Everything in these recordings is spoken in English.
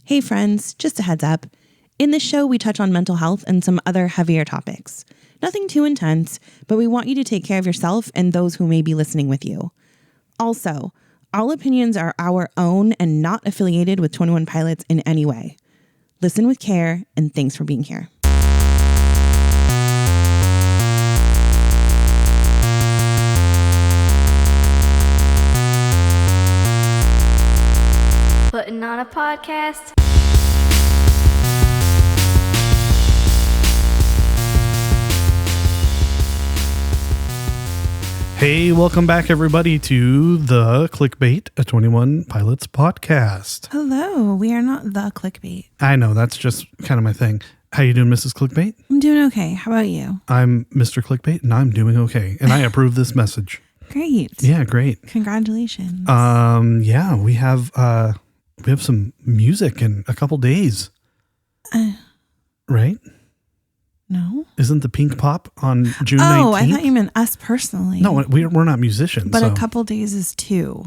Hey friends, just a heads up. In this show, we touch on mental health and some other heavier topics. Nothing too intense, but we want you to take care of yourself and those who may be listening with you. Also, all opinions are our own and not affiliated with 21 Pilots in any way. Listen with care, and thanks for being here. Putting on a podcast. Hey, welcome back everybody to the Cliquebait, a 21 Pilots podcast. Hello, we are not the Cliquebait. I know, that's just kind of my thing. How you doing, Mrs. Cliquebait? I'm doing okay. How about you? I'm Mr. Cliquebait and I'm doing okay. And I approve this message. Great. Yeah, great. Congratulations. Yeah, we have some music in a couple days. Right? No. Isn't the Pink Pop on June 19th? Oh, I thought you meant us personally. No, we're not musicians. But so. a couple days is 2.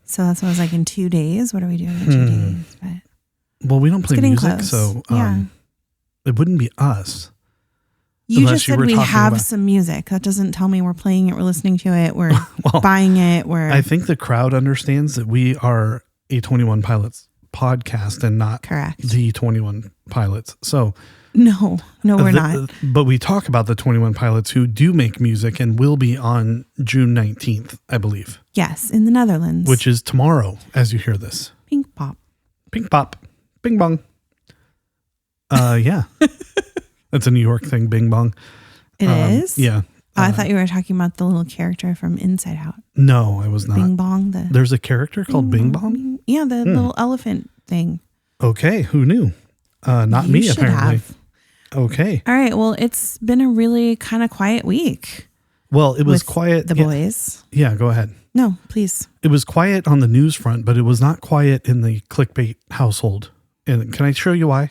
So that's what I was like, in 2 days? What are we doing in 2 days? But well, we don't play music, close. so yeah. It wouldn't be us. You Unless just you said were we talking have about- some music. That doesn't tell me we're playing it, we're listening to it, we're buying it. I think the crowd understands that we are a 21 Pilots podcast and not correct. the 21 Pilots. So No, we're not. But we talk about the 21 Pilots who do make music and will be on June 19th, I believe. Yes, in the Netherlands. Which is tomorrow as you hear this. Pink Pop. Pink Pop. Bing bong. Yeah. That's a New York thing, bing bong. It is? Yeah. I thought you were talking about the little character from Inside Out. No, I was not. Bing Bong. There's a character called Bing Bong? Yeah, the little elephant thing. Okay, who knew? Not You me, should apparently. have. Okay. All right, well, it's been a really kind of quiet week. Well, it was with quiet. The boys. Yeah, go ahead. No, please. It was quiet on the news front, but it was not quiet in the Cliquebait household. And can I show you why?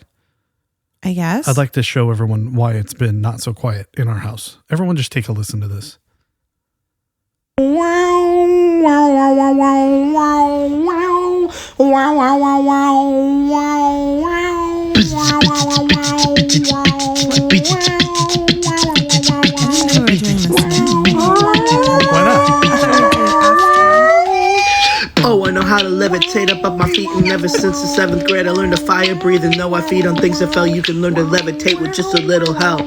I guess. I'd like to show everyone why it's been not so quiet in our house. Everyone just take a listen to this. Why not? Oh, I know how to levitate up my feet, and ever since the 7th grade I learned to fire breathe. And though I feed on things that fell, you can learn to levitate with just a little help.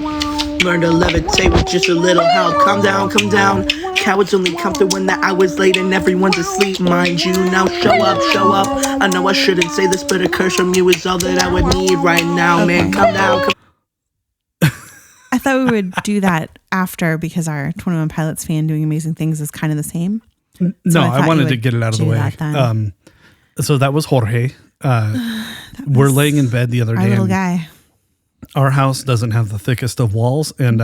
Learn to levitate with just a little help. Calm down, come down. Cowards only come through when the hour's late and everyone's asleep, mind you. Now show up, show up. I know I shouldn't say this, but a curse from you is all that I would need right now, man. Calm down, come I thought we would do that after because our 21 Pilots fan doing amazing things is kind of the same. No, I I thought wanted you to would get it out of the do way. that then. So that was Jorge. We're laying in bed the other Our day. little and guy. Our house doesn't have the thickest of walls. And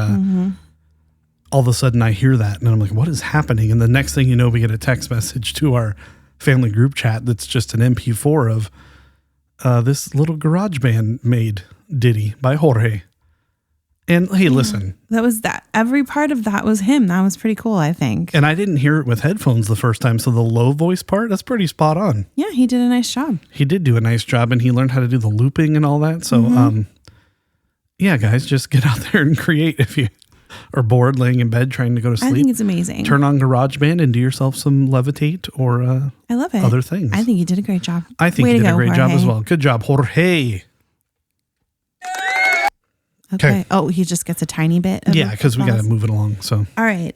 all of a sudden I hear that and I'm like, what is happening? And the next thing you know, we get a text message to our family group chat that's just an MP4 of this little garage band made ditty by Jorge. And hey, listen. That was that. Every part of that was him. That was pretty cool, I think. And I didn't hear it with headphones the first time. So the low voice part, that's pretty spot on. Yeah, he did a nice job. He did do a nice job and he learned how to do the looping and all that. So, yeah, guys, just get out there and create if you are bored laying in bed trying to go to sleep. I think it's amazing. Turn on GarageBand and do yourself some Levitate or I love it. other things. I think you did a great job. I think Way you to did a go, great job as Jorge. well. Good job, Jorge. Okay. Oh, he just gets a tiny bit of Yeah, because we got to applause. move it along. So All right.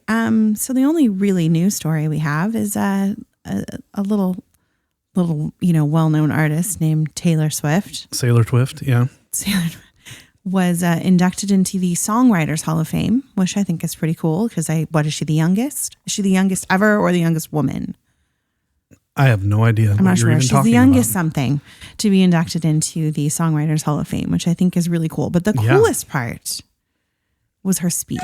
So the only really news story we have is a little well-known artist named Taylor Swift. Sailor Twift, yeah. Was inducted into the Songwriters Hall of Fame, which I think is pretty cool because what is she, the youngest? Is she the youngest ever or the youngest woman? I have no idea I'm what not you're sure. even She's talking the youngest about. something to be inducted into the Songwriters Hall of Fame, which I think is really cool. But the Yeah. coolest part was her speech.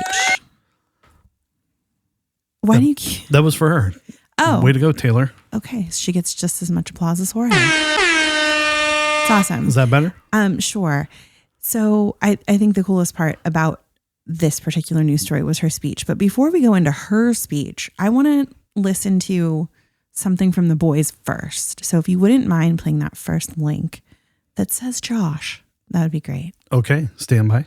Why do you keep... That was for her. Oh. Way to go, Taylor. Okay, she gets just as much applause as Jorge. It's awesome. Is that better? Sure. So I think the coolest part about this particular news story was her speech. But before we go into her speech, I want to listen to something from the boys first. So if you wouldn't mind playing that first link that says Josh. That would be great. Okay, stand by.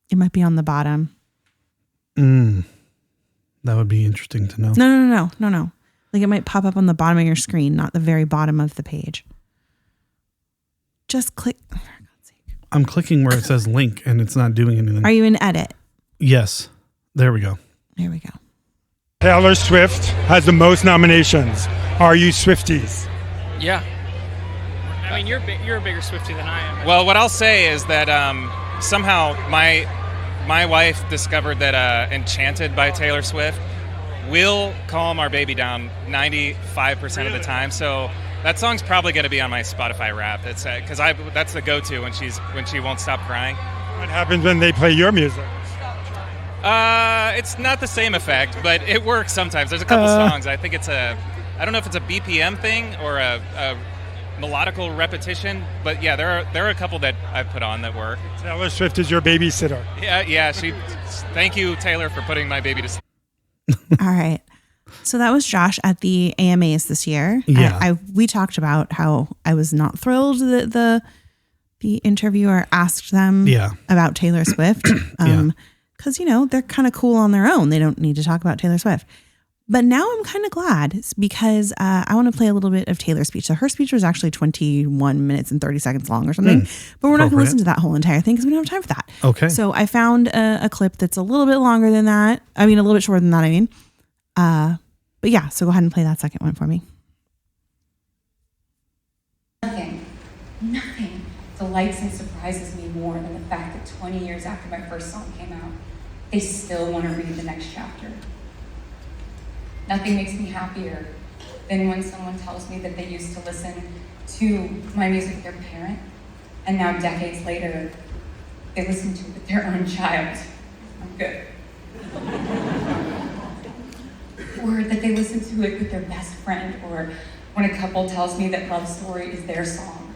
It might be on the bottom. That would be interesting to know. No. Like it might pop up on the bottom of your screen, not the very bottom of the page. Just click. For God's sake. I'm clicking where it says link and it's not doing anything. Are you in edit? Yes. There we go. There we go. Taylor Swift has the most nominations. Are you Swifties? Yeah. I mean, you're a bigger Swiftie than I am. Well, what I'll say is that somehow my wife discovered that Enchanted by Taylor Swift will calm our baby down 95% of the time. So that song's probably going to be on my Spotify Wrapped. It's because that's the go-to when she won't stop crying. What happens when they play your music? It's not the same effect, but it works sometimes. There's a couple songs. I think I don't know if it's a BPM thing or a melodical repetition, but yeah, there are a couple that I've put on that work. Taylor Swift is your babysitter. Yeah. Thank you, Taylor, for putting my baby to sleep. All right. So that was Josh at the AMAs this year. Yeah. We talked about how I was not thrilled that the interviewer asked them about Taylor Swift. Because, they're kind of cool on their own. They don't need to talk about Taylor Swift. But now I'm kind of glad because I want to play a little bit of Taylor's speech. So her speech was actually 21 minutes and 30 seconds long or something. But we're not going to listen to that whole entire thing because we don't have time for that. Okay. So I found a clip that's a little bit longer than that. I mean, a little bit shorter than that, But yeah, so go ahead and play that second one for me. Nothing delights and surprises me more than the fact that 20 years after my first song came out, they still want to read the next chapter. Nothing makes me happier than when someone tells me that they used to listen to my music with their parent, and now decades later, they listen to it with their own child. I'm good. Or that they listen to it with their best friend, or when a couple tells me that Love Story is their song.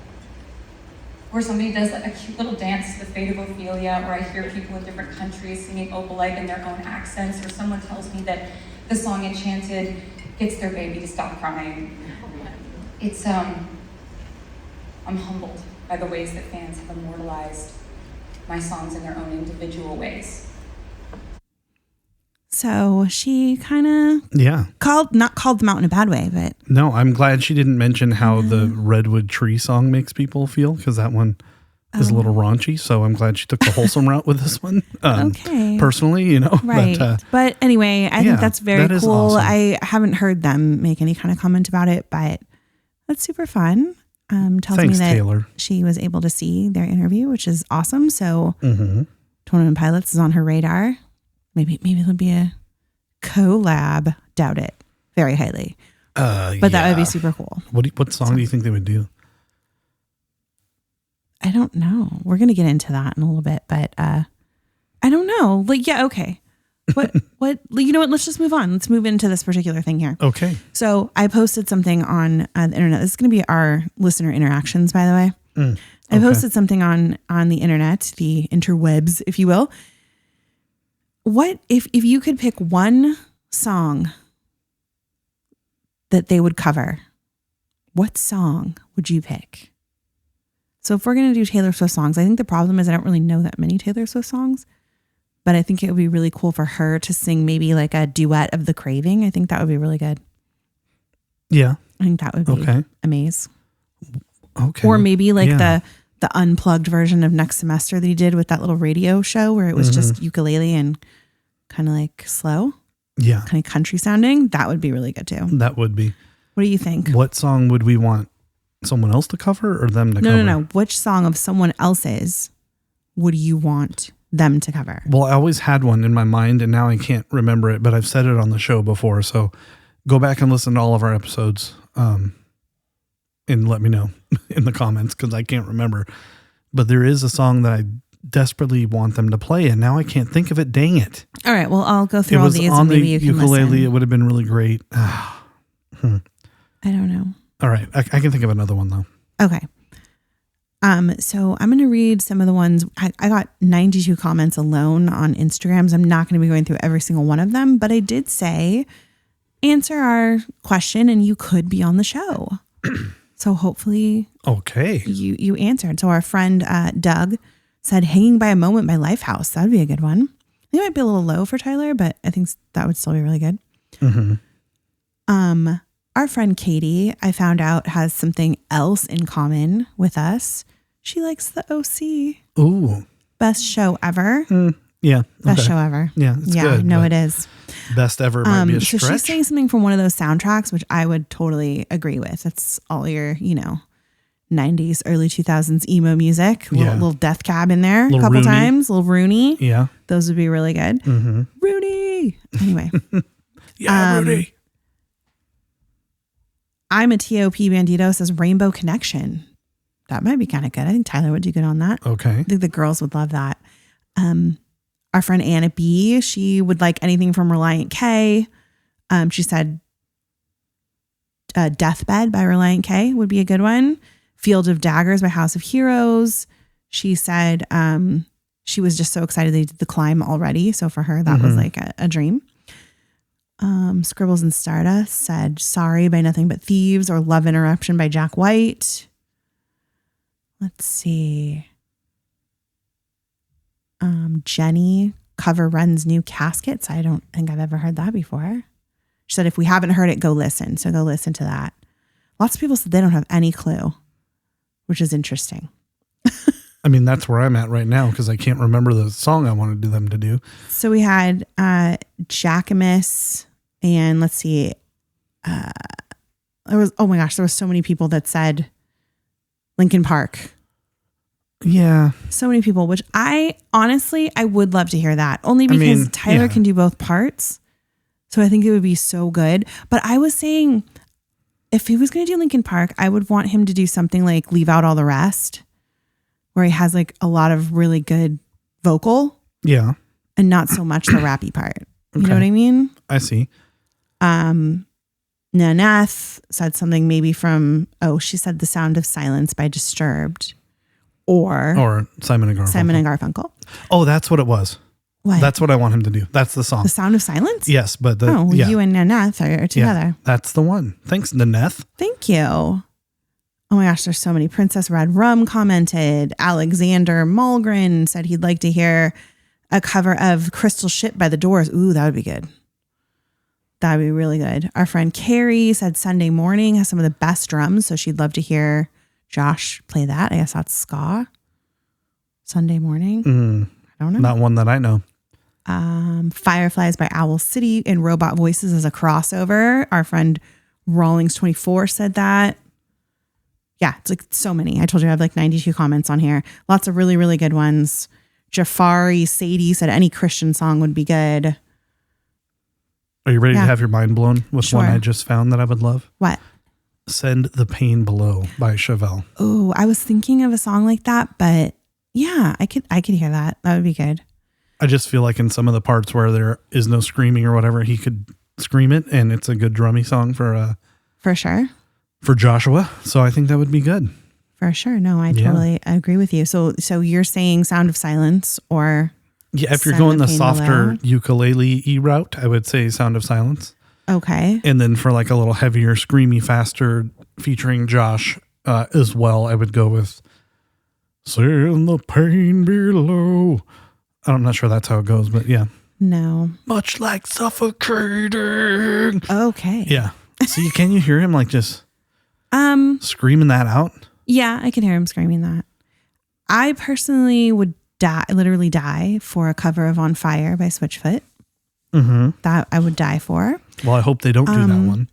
Or somebody does a cute little dance to the Fate of Ophelia, or I hear people in different countries singing Opalite in their own accents, or someone tells me that the song Enchanted gets their baby to stop crying. It's, I'm humbled by the ways that fans have immortalized my songs in their own individual ways. So she kind of not called them out in a bad way, but no, I'm glad she didn't mention how the Redwood Tree song makes people feel because that one is a little raunchy. So I'm glad she took the wholesome route with this one. Okay, personally, right. But anyway, I think that's very cool. Awesome. I haven't heard them make any kind of comment about it, but that's super fun. Tells me that Taylor. She was able to see their interview, which is awesome. So 21 Pilots is on her radar. Maybe there'll be a collab. Doubt it very highly. But that would be super cool. What song do you think they would do? I don't know. We're going to get into that in a little bit, but I don't know. Okay. What, you know what? Let's just move on. Let's move into this particular thing here. Okay. So I posted something on the internet. This is going to be our listener interactions, by the way. I posted something on the internet, the interwebs, if you will. What if you could pick one song that they would cover, what song would you pick? So if we're going to do Taylor Swift songs, I think the problem is I don't really know that many Taylor Swift songs, but I think it would be really cool for her to sing maybe like a duet of The Craving. I think that would be really good. Yeah. I think that would be amazing. Okay. Or maybe like the unplugged version of Next Semester that he did with that little radio show where it was just ukulele and kind of like slow. Yeah. Kind of country sounding. That would be really good too. That would be. What do you think? What song would we want someone else to cover or them to cover? No. Which song of someone else's would you want them to cover? Well, I always had one in my mind and now I can't remember it, but I've said it on the show before. So go back and listen to all of our episodes and let me know in the comments because I can't remember. But there is a song that I desperately want them to play and now I can't think of it. Dang it. All right. Well, I'll go through all these and maybe you can ukulele. listen. It would have been really great. I don't know. All right. I can think of another one though. Okay. So I'm going to read some of the ones. I got 92 comments alone on Instagram. So I'm not going to be going through every single one of them, but I did say, answer our question and you could be on the show. So hopefully you answered. So our friend Doug said Hanging by a Moment by Lifehouse. That would be a good one. It might be a little low for Tyler, but I think that would still be really good. Our friend Katie, I found out, has something else in common with us. She likes the OC. Ooh. Best show ever. Yeah. Best show ever. Yeah, it's good. No, it is. Best ever might be a so stretch. she's saying something from one of those soundtracks, which I would totally agree with. It's all your, 90s, early 2000s emo music. Little Death Cab in there a couple Rooney. times. Little Rooney. Yeah. Those would be really good. Rooney. Anyway. Rooney. I'm a TOP Bandito says Rainbow Connection. That might be kind of good. I think Tyler would do good on that. Okay. I think the girls would love that. Our friend Anna B, she would like anything from Reliant K. She said Deathbed by Reliant K would be a good one. Field of Daggers by House of Heroes. She said she was just so excited they did The Climb already. So for her, that was like a dream. Scribbles and Stardust said Sorry by Nothing But Thieves or Love Interruption by Jack White. Let's see. Jenny, cover Ren's New Caskets. I don't think I've ever heard that before. She said if we haven't heard it, go listen. So go listen to that. Lots of people said they don't have any clue, which is interesting. I mean, that's where I'm at right now because I can't remember the song I wanted them to do. So we had Jacquemus and let's see. There was so many people that said Linkin Park. Yeah. So many people, which I would love to hear that only because Tyler can do both parts. So I think it would be so good. But I was saying if he was going to do Linkin Park, I would want him to do something like Leave Out All the Rest, where he has like a lot of really good vocal. Yeah. And not so much the rappy part. You know what I mean? I see. Naneth said something maybe from, she said The Sound of Silence by Disturbed. Or Simon and Garfunkel. Oh, that's what it was. What? That's what I want him to do. That's the song. The Sound of Silence? Yes, but you and Naneth are together. Yeah, that's the one. Thanks, Naneth. Thank you. Oh my gosh, there's so many. Princess Red Rum commented. Alexander Malgren said he'd like to hear a cover of Crystal Ship by The Doors. Ooh, that would be good. That would be really good. Our friend Carrie said Sunday Morning has some of the best drums, so she'd love to hear Josh play that. I guess that's ska. Sunday Morning. I don't know. Not one that I know. Fireflies by Owl City and Robot Voices as a crossover. Our friend Rawlings24 said that. Yeah, it's like so many. I told you I have like 92 comments on here. Lots of really, really good ones. Jafari Sadie said any Christian song would be good. Are you ready to have your mind blown with Sure. one I just found that I would love? What? Send the Pain Below by Chevelle. Oh, I was thinking of a song like that, but yeah, I could hear that. That would be good. I just feel like in some of the parts where there is no screaming or whatever, he could scream it, and it's a good drummy song for sure. For Joshua. So I think that would be good. For sure. No, I totally agree with you. So you're saying Sound of Silence or if you're going the softer ukulele route, I would say Sound of Silence. Okay. And then for like a little heavier, screamy, faster featuring Josh as well, I would go with Send the Pain Below. I'm not sure that's how it goes, but yeah. No. Much like suffocating. Okay. Yeah. See, can you hear him like just screaming that out? Yeah, I can hear him screaming that. I personally would literally die for a cover of On Fire by Switchfoot. That I would die for. Well, I hope they don't do that one.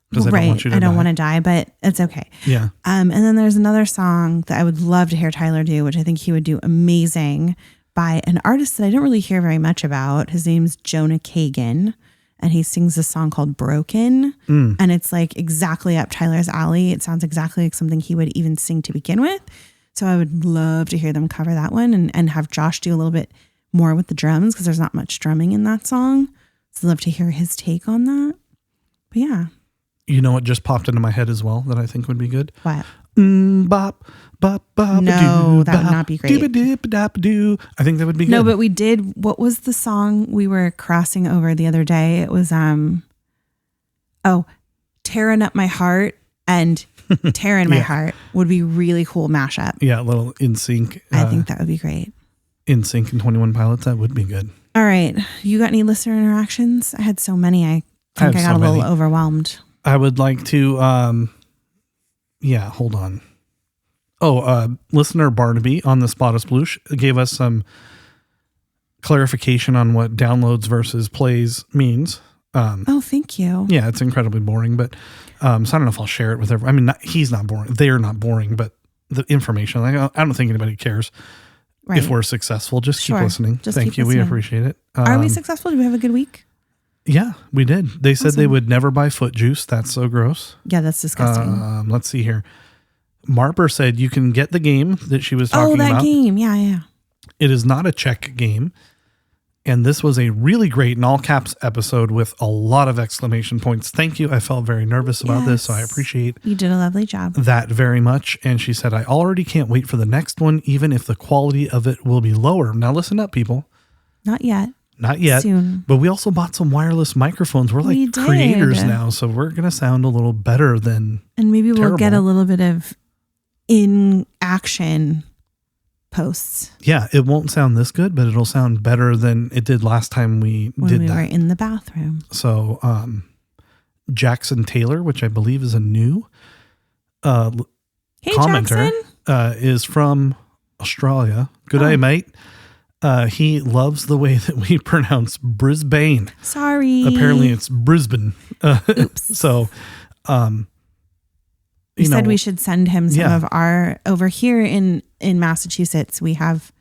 Because I don't want to die, but it's okay. Yeah. And then there's another song that I would love to hear Tyler do, which I think he would do amazing, by an artist that I don't really hear very much about. His name's Jonah Kagan, and he sings a song called Broken. And it's like exactly up Tyler's alley. It sounds exactly like something he would even sing to begin with. So I would love to hear them cover that one and have Josh do a little bit more with the drums because there's not much drumming in that song. So I'd love to hear his take on that. But yeah. You know what just popped into my head as well that I think would be good? What? Bop, bop, bop. No, that would not be great. I think that would be good. No, but we did. What was the song we were crossing over the other day? It was Tearing Up My Heart and Tearing My Heart would be really cool mashup. Yeah, a little In Sync. I think that would be great. In Sync and 21 Pilots, that would be good. All right. You got any listener interactions? I had so many. I think I got a little overwhelmed. I would like to, hold on. Listener Barnaby on the Spot of Sploosh gave us some clarification on what downloads versus plays means. Thank you. Yeah, it's incredibly boring, but so I don't know if I'll share it with everyone. I mean, he's not boring. They're not boring, but the information, I don't think anybody cares if we're successful. Just keep listening. Thank you. We appreciate it. Are we successful? Did we have a good week? Yeah, we did. They said they would never buy foot juice. That's so gross. Yeah, that's disgusting. Let's see here. Marper said you can get the game that she was talking about. Oh, that game. Yeah. It is not a Czech game. And this was a really great in all caps episode with a lot of exclamation points. Thank you. I felt very nervous about this, so I appreciate you did a lovely job. That very much. And she said, I already can't wait for the next one, even if the quality of it will be lower. Now listen up, people. Not yet. Not yet. Soon. But we also bought some wireless microphones. We're like creators now, so we're going to sound a little better than And maybe terrible. We'll get a little bit of in action posts. Yeah, it won't sound this good, but it'll sound better than it did last time when we were in the bathroom. So Jackson Taylor, which I believe is a new commenter, is from Australia. Good day, mate. He loves the way that we pronounce Brisbane. Sorry. Apparently it's Brisbane. Oops. So you said we should send him some of our, over here in Massachusetts, we have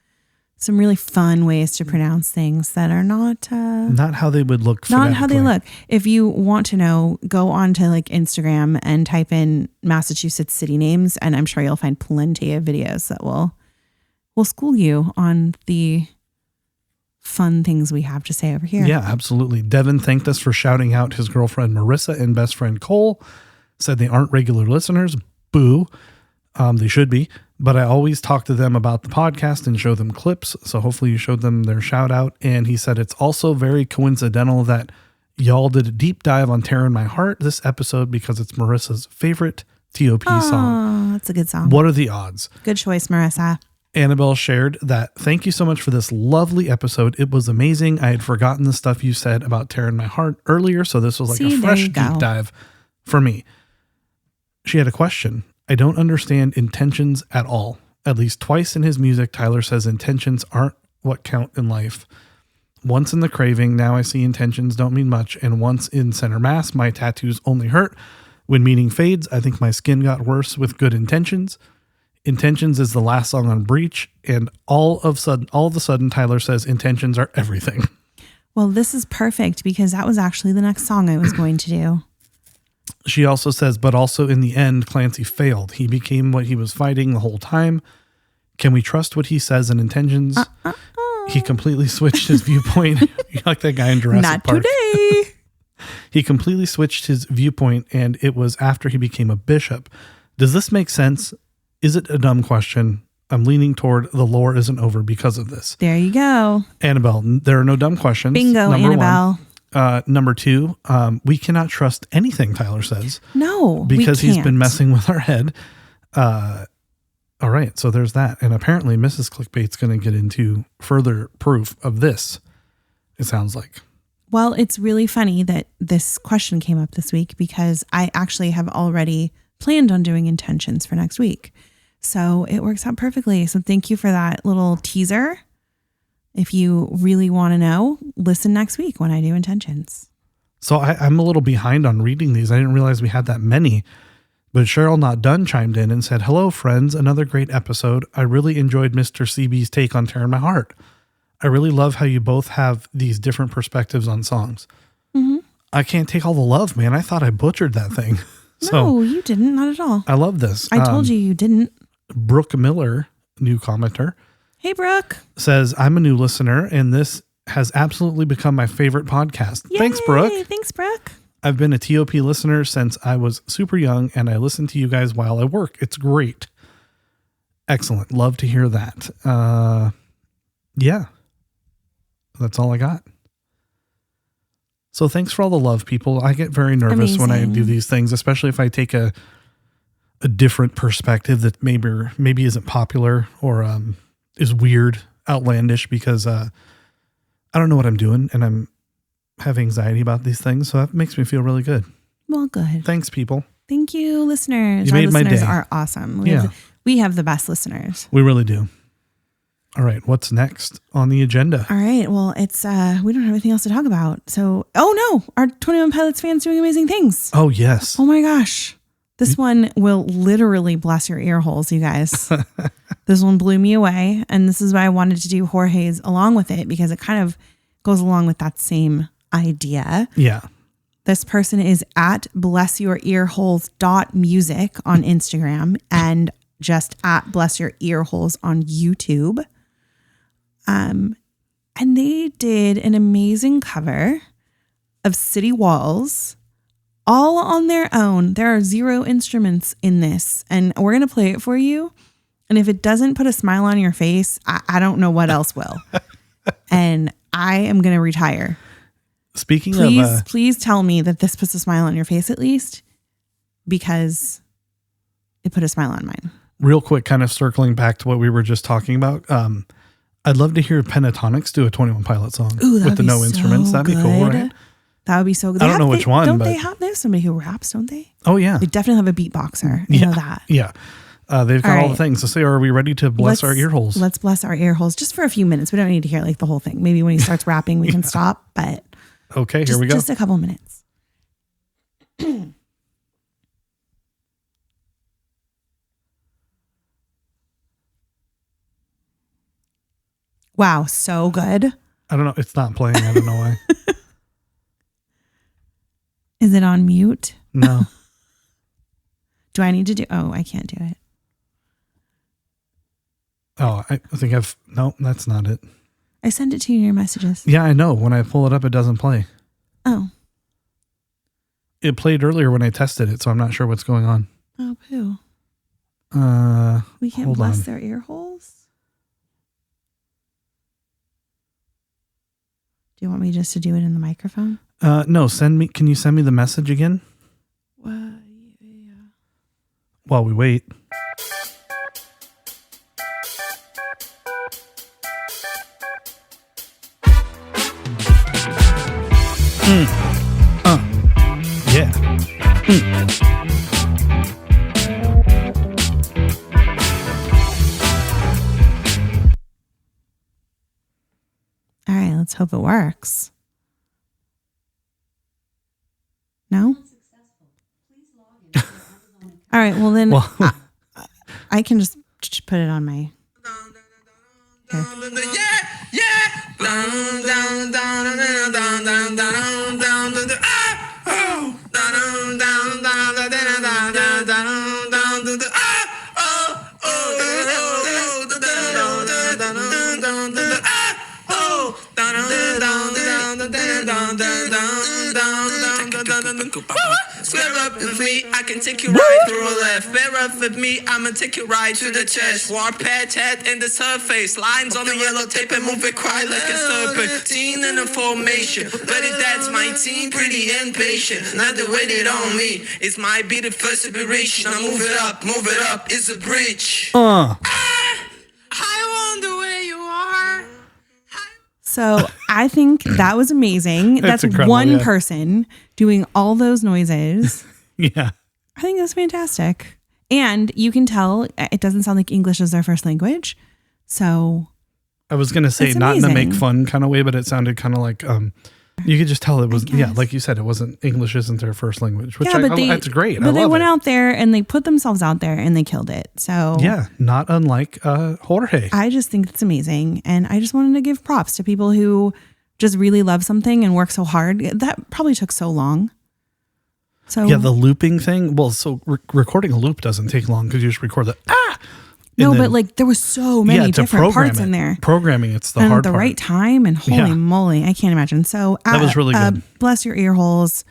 some really fun ways to pronounce things that are not how they would look. Not how they look. If you want to know, go on to like Instagram and type in Massachusetts city names, and I'm sure you'll find plenty of videos that will school you on the fun things we have to say over here. Yeah, absolutely. Devin thanked us for shouting out his girlfriend Marissa and best friend Cole. Said they aren't regular listeners. Boo. They should be. But I always talk to them about the podcast and show them clips. So hopefully you showed them their shout out. And he said it's also very coincidental that y'all did a deep dive on Tearing My Heart this episode because it's Marissa's favorite TOP song. Oh, that's a good song. What are the odds? Good choice, Marissa. Annabelle shared that, thank you so much for this lovely episode. It was amazing. I had forgotten the stuff you said about Tearing My Heart earlier. So this was like a fresh deep dive for me. She had a question. I don't understand intentions at all. At least twice in his music, Tyler says intentions aren't what count in life. Once in The Craving, now I see intentions don't mean much. And once in Center Mass, my tattoos only hurt. When meaning fades, I think my skin got worse with good intentions. Intentions is the last song on Breach. And all of a sudden, Tyler says intentions are everything. Well, this is perfect because that was actually the next song I was going to do. She also says, but also in the end, Clancy failed. He became what he was fighting the whole time. Can we trust what he says and intentions? He completely switched his viewpoint. You like that guy in Jurassic Park? Not today. He completely switched his viewpoint, and it was after he became a bishop. Does this make sense? Is it a dumb question? I'm leaning toward the lore isn't over because of this. There you go. Annabelle, there are no dumb questions. Bingo, Number Annabelle. Number two, we cannot trust anything Tyler says. No, because he's been messing with our head. All right, so there's that. And apparently Mrs. Cliquebait's going to get into further proof of this, it sounds like. Well, it's really funny that this question came up this week because I actually have already planned on doing intentions for next week. So it works out perfectly. So thank you for that little teaser. If you really want to know, listen next week when I do intentions. So I'm a little behind on reading these. I didn't realize we had that many. But Cheryl Not Done chimed in and said, hello, friends. Another great episode. I really enjoyed Mr. CB's take on Tearing My Heart. I really love how you both have these different perspectives on songs. Mm-hmm. I can't take all the love, man. I thought I butchered that thing. No, you didn't. Not at all. I love this. I told you didn't. Brooke Miller, new commenter. Hey, Brooke. Says, I'm a new listener, and this has absolutely become my favorite podcast. Yay, Thanks, Brooke. Thanks, Brooke. I've been a TOP listener since I was super young, and I listen to you guys while I work. It's great. Excellent. Love to hear that. Yeah. That's all I got. So thanks for all the love, people. I get very nervous when I do these things, especially if I take a different perspective that maybe isn't popular or is weird, outlandish, because I don't know what I'm doing and I'm have anxiety about these things. So that makes me feel really good. Well, good. Thanks, people. Thank you, listeners. You made my day. Listeners are awesome. We have the best listeners. We really do. All right. What's next on the agenda? All right. Well, it's, we don't have anything else to talk about. So, oh no, our 21 Pilots fans doing amazing things. Oh, yes. Oh my gosh. This one will literally bless your ear holes, you guys. This one blew me away. And this is why I wanted to do Jorge's along with it, because it kind of goes along with that same idea. Yeah. This person is at blessyourearholes.music on Instagram and just at blessyourearholes on YouTube. And they did an amazing cover of City Walls all on their own. There are 0 instruments in this, and we're going to play it for you. And if it doesn't put a smile on your face, I don't know what else will. And I am going to retire. Speaking of, please tell me that this puts a smile on your face at least, because it put a smile on mine. Real quick, kind of circling back to what we were just talking about. I'd love to hear Pentatonics do a 21 Pilot song with the no instruments. That'd be cool, right? That would be so good. I don't know which one. They have somebody who raps, don't they? Oh, yeah. They definitely have a beatboxer. I know that. Yeah. They've got all the things. So say, are we ready to bless our ear holes? Let's bless our ear holes just for a few minutes. We don't need to hear like the whole thing. Maybe when he starts rapping, we can stop. But okay, here we go. Just a couple minutes. Wow, so good. I don't know. It's not playing. I don't know why. Is it on mute? No. Do I need to do? Oh, I can't do it. Oh, I think no, that's not it. I sent it to you in your messages. Yeah, I know. When I pull it up, it doesn't play. Oh. It played earlier when I tested it, so I'm not sure what's going on. Oh, poo. We can't bless their ear holes? Do you want me just to do it in the microphone? No, can you send me the message again? Yeah. While we wait. Yeah. All right, let's hope it works. No? All right, well then I can just put it on my... Here. Square up with me, I can take you right through a left. Bear up with me, I'ma take you right to the chest. Warped head in the surface, lines on the yellow tape and move it quiet like a serpentine in a formation. But that's my team, pretty impatient. Not the way they on me, it's my be the first inspiration. I move it up, it's a bridge. I wonder where you are. So I think that was amazing. That's one person doing all those noises. Yeah. I think that's fantastic. And you can tell it doesn't sound like English is their first language. So I was going to say not in a make fun kind of way, but it sounded kind of like, you could just tell it was, like you said, it wasn't, English isn't their first language, which that's great. But they went out there and they put themselves out there and they killed it. So yeah, not unlike Jorge. I just think it's amazing. And I just wanted to give props to people who just really love something and work so hard. That probably took so long. So yeah, the looping thing. Well, so recording a loop doesn't take long because you just record the No, but like there was so many different parts in there. Programming, it's the and hard at the part. right time, and holy moly, I can't imagine. So that was really good. Bless your ear holes.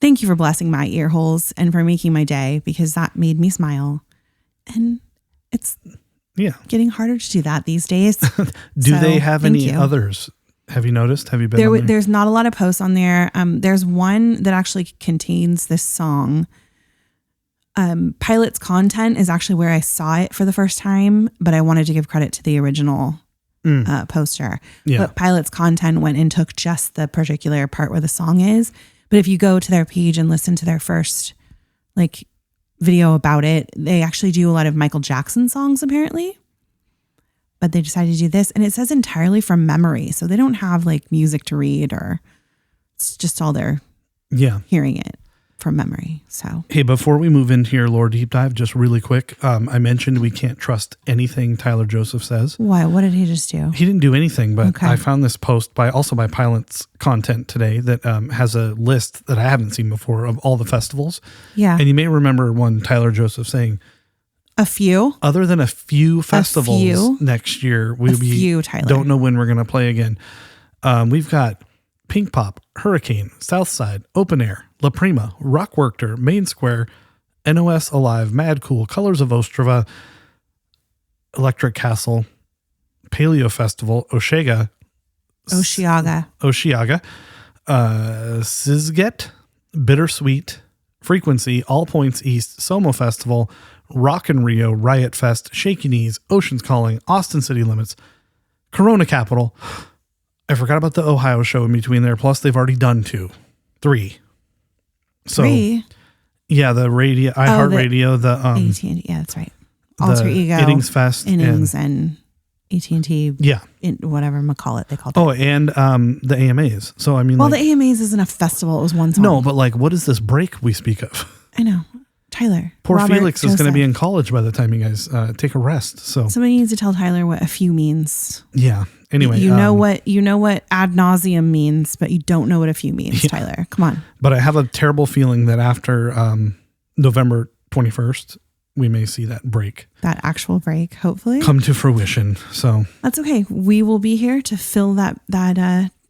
Thank you for blessing my ear holes and for making my day, because that made me smile. And it's getting harder to do that these days. Do they have any others? Have you noticed? Have you been there? There's not a lot of posts on there. There's one that actually contains this song. Pilot's content is actually where I saw it for the first time, but I wanted to give credit to the original poster. Yeah. But Pilot's content went and took just the particular part where the song is. But if you go to their page and listen to their first video about it, they actually do a lot of Michael Jackson songs apparently. But they decided to do this, and it says entirely from memory. So they don't have music to read, or it's just all they're hearing it from memory. So hey, before we move into your lore deep dive, just really quick, I mentioned we can't trust anything Tyler Joseph says. Why? What did he just do? He didn't do anything, but I found this post by Pilot's content today that has a list that I haven't seen before of all the festivals. Yeah. And you may remember one Tyler Joseph saying, a few? Other than a few festivals next year, don't know when we're going to play again. We've got Pink Pop, Hurricane, Southside, Open Air, La Prima, Rock Werchter, Main Square, NOS Alive, Mad Cool, Colors of Ostrava, Electric Castle, Paleo Festival, Osheaga, Sizget, Bittersweet, Frequency, All Points East, Somo Festival, Rock in Rio, Riot Fest, Shaky Knees, Oceans Calling, Austin City Limits, Corona Capital. I forgot about the Ohio show in between there. Plus, they've already done 3. So, 3? Yeah, the radio, iHeartRadio, the AT&T, yeah, that's right. Alter Ego, Innings Fest, and AT&T. Yeah, whatever they call it. Oh, and the AMAs. So I mean, the AMAs isn't a festival. It was one song. No, but what is this break we speak of? I know. Tyler. Poor Robert Felix Joseph is going to be in college by the time you guys take a rest. So somebody needs to tell Tyler what a few means. Yeah. Anyway, you know what ad nauseum means, but you don't know what a few means, Tyler. Come on. But I have a terrible feeling that after November 21st, we may see that break. That actual break, hopefully. Come to fruition. So that's okay. We will be here to fill that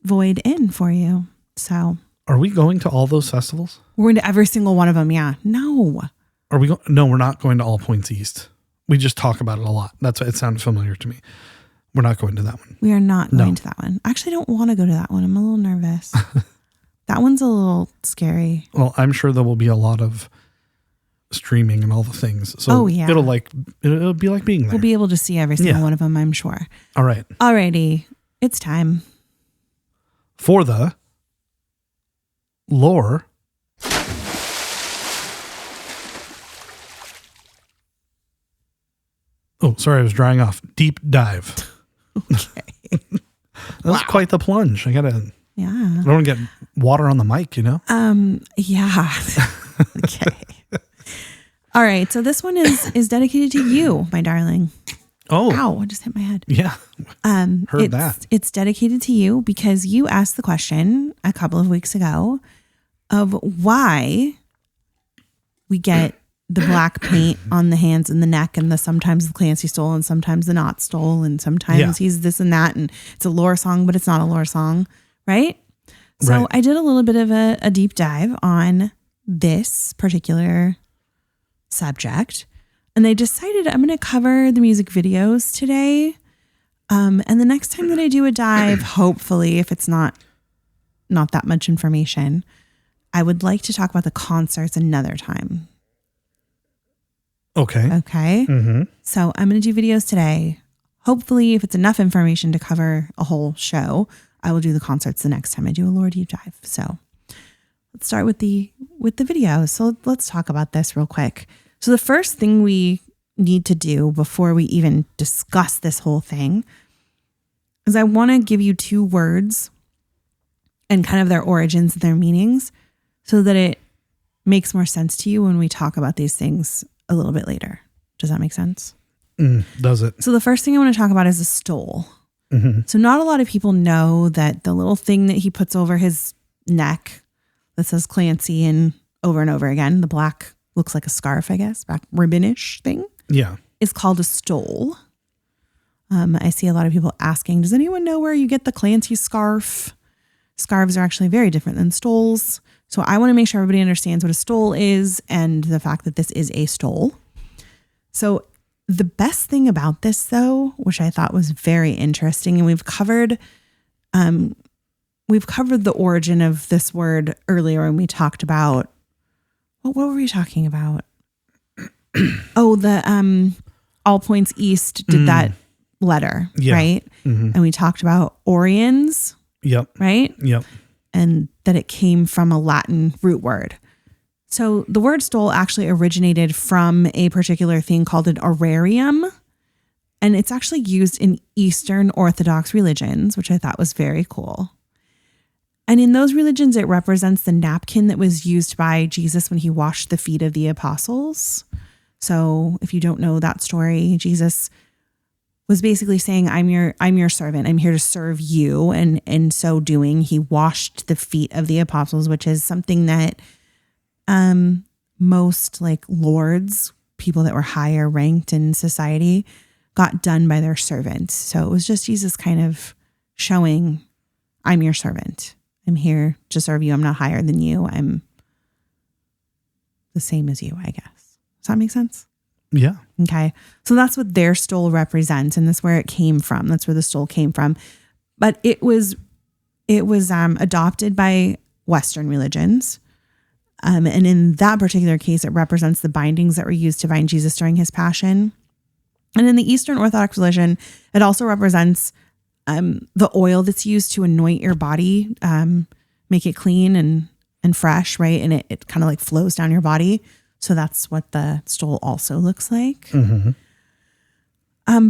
void in for you. So are we going to all those festivals? We're going to every single one of them. Yeah. No. Are we? No, we're not going to All Points East. We just talk about it a lot. That's what it sounded familiar to me. We're not going to that one. We are not going to that one. I actually don't want to go to that one. I'm a little nervous. That one's a little scary. Well, I'm sure there will be a lot of streaming and all the things. So it'll be like being there. We'll be able to see every single one of them, I'm sure. All right. Alrighty. It's time for the lore. Oh, sorry, I was drying off. Deep dive. Okay. That was quite the plunge. I don't want to get water on the mic, Yeah. Okay. All right. So this one is dedicated to you, my darling. Oh. Ow, I just hit my head. Yeah. Heard that. It's dedicated to you because you asked the question a couple of weeks ago of why we get the black paint on the hands and the neck, and sometimes the Clancy stole and sometimes the not stole, and sometimes he's this and that, and it's a lore song, but it's not a lore song, right? So I did a little bit of a deep dive on this particular subject, and I decided I'm going to cover the music videos today. And the next time that I do a dive, hopefully, if it's not that much information, I would like to talk about the concerts another time. Okay. Mm-hmm. So I'm going to do videos today. Hopefully, if it's enough information to cover a whole show, I will do the concerts the next time I do a lore deep dive. So let's start with the videos. So let's talk about this real quick. So the first thing we need to do before we even discuss this whole thing is I want to give you 2 words and kind of their origins and their meanings so that it makes more sense to you when we talk about these things a little bit later. Does that make sense? Does it? So the first thing I want to talk about is a stole. Mm-hmm. So not a lot of people know that the little thing that he puts over his neck that says Clancy and over again, the black looks like a scarf, I guess, black ribbonish thing. Yeah. Is called a stole. I see a lot of people asking, does anyone know where you get the Clancy scarf? Scarves are actually very different than stoles. So I want to make sure everybody understands what a stole is and the fact that this is a stole. So the best thing about this, though, which I thought was very interesting, and we've covered the origin of this word earlier when we talked about, what were we talking about? The All Points East did that letter, right? Mm-hmm. And we talked about Oriens, right? Yep. And that it came from a Latin root word. So the word stole actually originated from a particular thing called an orarium. And it's actually used in Eastern Orthodox religions, which I thought was very cool. And in those religions, it represents the napkin that was used by Jesus when he washed the feet of the apostles. So if you don't know that story, Jesus was basically saying, I'm your servant. I'm here to serve you. And in so doing, he washed the feet of the apostles, which is something that most like lords, people that were higher ranked in society, got done by their servants. So it was just Jesus kind of showing, I'm your servant. I'm here to serve you. I'm not higher than you. I'm the same as you, I guess. Does that make sense? Yeah. Okay. So that's what their stole represents. And that's where it came from. That's where the stole came from. But it was adopted by Western religions. And in that particular case, it represents the bindings that were used to bind Jesus during his passion. And in the Eastern Orthodox religion, it also represents the oil that's used to anoint your body, make it clean and fresh, right? And it kind of like flows down your body. So that's what the stole also looks like. Mm-hmm.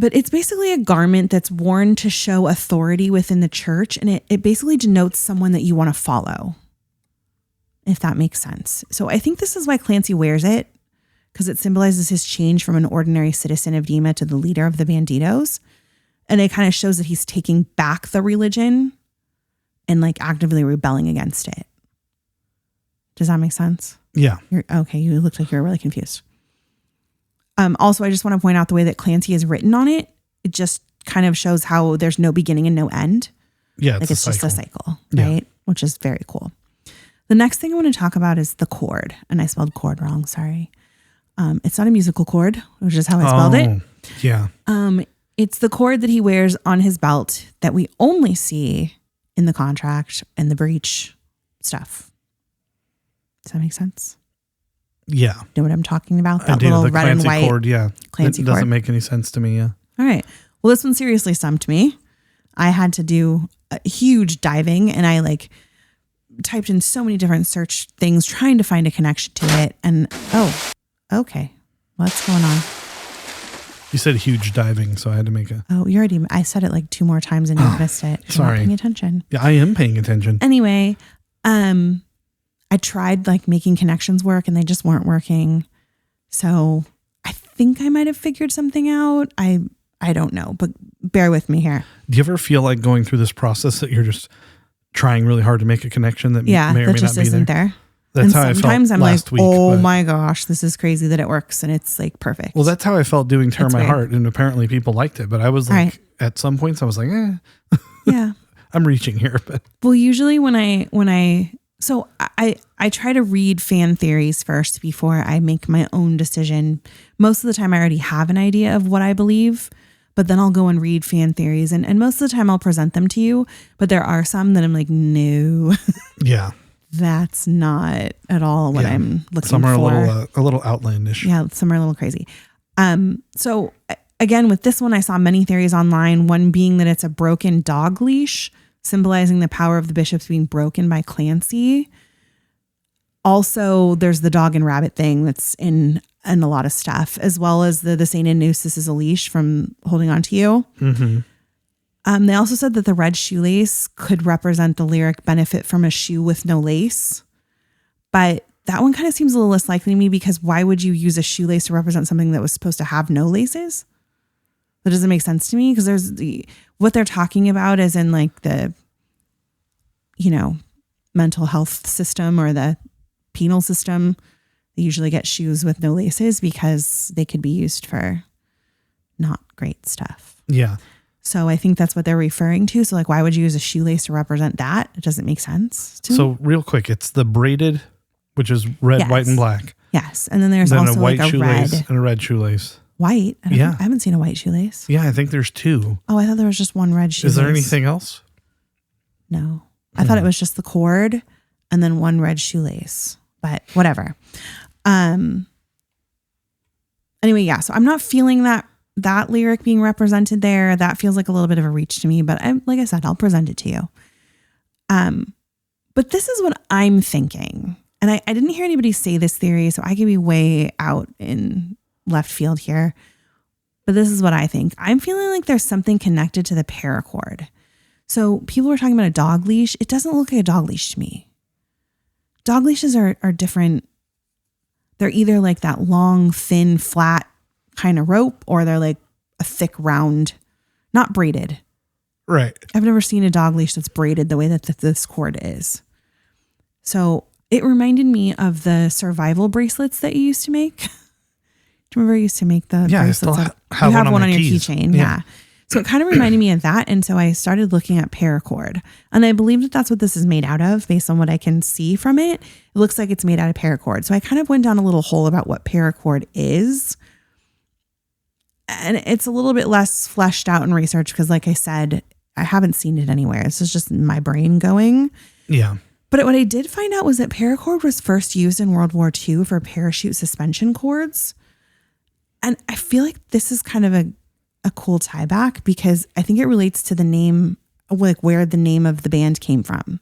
But it's basically a garment that's worn to show authority within the church. And it basically denotes someone that you want to follow, if that makes sense. So I think this is why Clancy wears it, because it symbolizes his change from an ordinary citizen of Dima to the leader of the Bandidos. And it kind of shows that he's taking back the religion and like actively rebelling against it. Does that make sense? Yeah. Okay. You looked like you were really confused. Also, I just want to point out the way that Clancy is written on it. It just kind of shows how there's no beginning and no end. Yeah. Like it's just a cycle, right? Yeah. Which is very cool. The next thing I want to talk about is the chord. And I spelled chord wrong. Sorry. It's not a musical chord, which is how I spelled it. Yeah. It's the cord that he wears on his belt that we only see in the contract and the breach stuff. Does that make sense? Yeah. Know what I'm talking about? That little the red Clancy and white cord, yeah. Clancy it doesn't cord. make any sense to me, yeah. All right. Well, this one seriously stumped me. I had to do a huge diving and I like typed in so many different search things trying to find a connection to it. And okay. What's going on? You said huge diving, so I had to make a... Oh, I said it like 2 more times and you missed it. You're sorry. not paying attention. Yeah, I am paying attention. Anyway, I tried like making connections work and they just weren't working. So I think I might have figured something out. I don't know, but bear with me here. Do you ever feel like going through this process that you're just trying really hard to make a connection that may or may that just not be isn't there? That's and how sometimes I felt I'm last like, week, oh my gosh, this is crazy that it works and it's like perfect. Well, that's how I felt doing Tear It's My weird. Heart, and apparently people liked it. But I was like, Right. at some points, I was like, yeah. I'm reaching here. But Well, usually when I try to read fan theories first before I make my own decision. Most of the time I already have an idea of what I believe, but then I'll go and read fan theories and most of the time I'll present them to you. But there are some that I'm like, no, yeah, that's not at all what I'm looking some are for. a little outlandish. Yeah, some are a little crazy. So again, with this one, I saw many theories online. One being that it's a broken dog leash, symbolizing the power of the bishops being broken by Clancy. Also, there's the dog and rabbit thing that's in a lot of stuff, as well as the Saint and Noose, this is a leash from holding on to you. Mm-hmm. They also said that the red shoelace could represent the lyric benefit from a shoe with no lace. But that one kind of seems a little less likely to me because why would you use a shoelace to represent something that was supposed to have no laces? That doesn't make sense to me because there's what they're talking about is in like the, mental health system or the penal system. They usually get shoes with no laces because they could be used for not great stuff. Yeah. So I think that's what they're referring to. So like, why would you use a shoelace to represent that? It doesn't make sense to me. So real quick, it's the braided, which is red, Yes. white, and black. Yes. And then there's Then also a white like a shoelace red. and a red shoelace. White? I haven't seen a white shoelace. Yeah, I think there's two. Oh, I thought there was just one red shoelace. Is there anything else? No. I thought it was just the cord and then one red shoelace. But whatever. Anyway, yeah. So I'm not feeling that lyric being represented there. That feels like a little bit of a reach to me. But like I said, I'll present it to you. But this is what I'm thinking. And I didn't hear anybody say this theory, so I could be way out in left field here. But this is what I think. I'm feeling like there's something connected to the paracord. So people were talking about a dog leash. It doesn't look like a dog leash to me. Dog leashes are different. They're either like that long, thin, flat kind of rope, or they're like a thick, round, not braided. Right. I've never seen a dog leash that's braided the way that this cord is. So it reminded me of the survival bracelets that you used to make. Do you remember you used to make the bracelets? I still have you have one one on on my your keys. keychain. Yeah. So it kind of reminded me of that. And so I started looking at paracord. And I believe that that's what this is made out of based on what I can see from it. It looks like it's made out of paracord. So I kind of went down a little hole about what paracord is. And it's a little bit less fleshed out in research because, like I said, I haven't seen it anywhere. This is just my brain going. Yeah. But what I did find out was that paracord was first used in World War II for parachute suspension cords. And I feel like this is kind of a cool tie back because I think it relates to the name, like where the name of the band came from,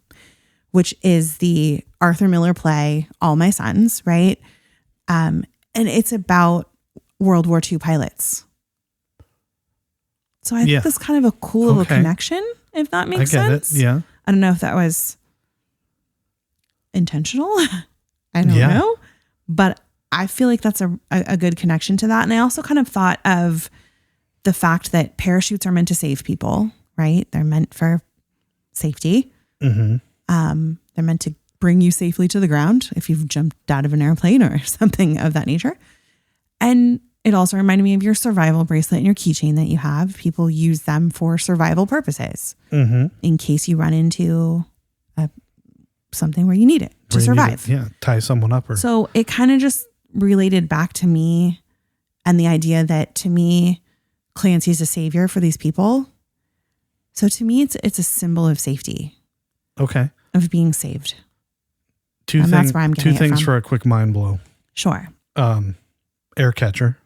which is the Arthur Miller play, All My Sons, right? And it's about World War II pilots. So I think that's kind of a cool little connection, if that makes sense. It. Yeah. I don't know if that was intentional. I don't know. But I feel like that's a good connection to that. And I also kind of thought of the fact that parachutes are meant to save people, right? They're meant for safety. Mm-hmm. They're meant to bring you safely to the ground if you've jumped out of an airplane or something of that nature. And it also reminded me of your survival bracelet and your keychain that you have. People use them for survival purposes in case you run into something where you need it to survive. Tie someone up. So it kind of just related back to me and the idea that to me, Clancy's a savior for these people. So to me, it's a symbol of safety. Okay. Of being saved. That's where I'm getting two things from. for a quick mind blow. Sure. Air catcher,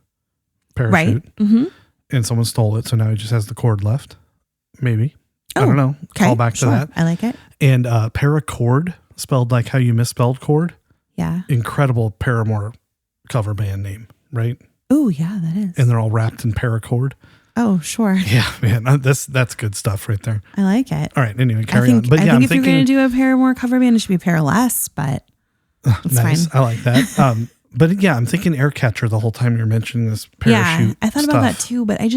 parachute, right. Mm-hmm. and someone stole it, so now he just has the cord left. Maybe. I don't know. Okay. Call back to that. I like it. And paracord, spelled like how you misspelled cord. Yeah. Incredible Paramore cover band name, right? Oh yeah, that is. And they're all wrapped in paracord. Oh sure. Yeah, man, that's good stuff right there. I like it. All right. Anyway, carry on. But I think if you're going to do a Paramore cover band, it should be Paraless, but it's nice. fine. I like that. But yeah, I'm thinking air catcher the whole time you're mentioning this parachute. Yeah, I thought about that too, but I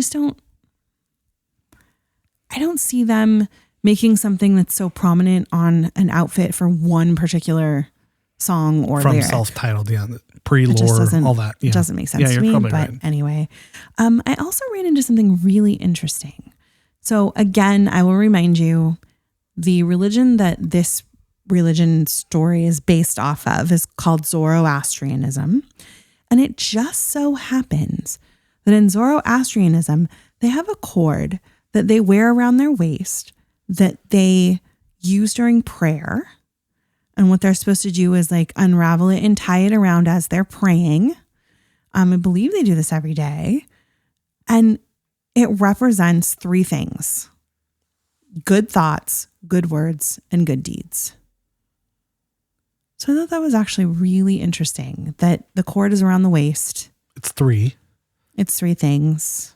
don't see them making something that's so prominent on an outfit for one particular song or from lyric. Self-titled, pre-lore, all that. It doesn't make sense to me. But right. Anyway, I also ran into something really interesting. So again, I will remind you, the religion that this religion story is based off of is called Zoroastrianism. And it just so happens that in Zoroastrianism, they have a cord that they wear around their waist that they use during prayer. And what they're supposed to do is like unravel it and tie it around as they're praying. I believe they do this every day. And it represents three things: good thoughts, good words, and good deeds. So I thought that was actually really interesting that the cord is around the waist. It's three. It's three things.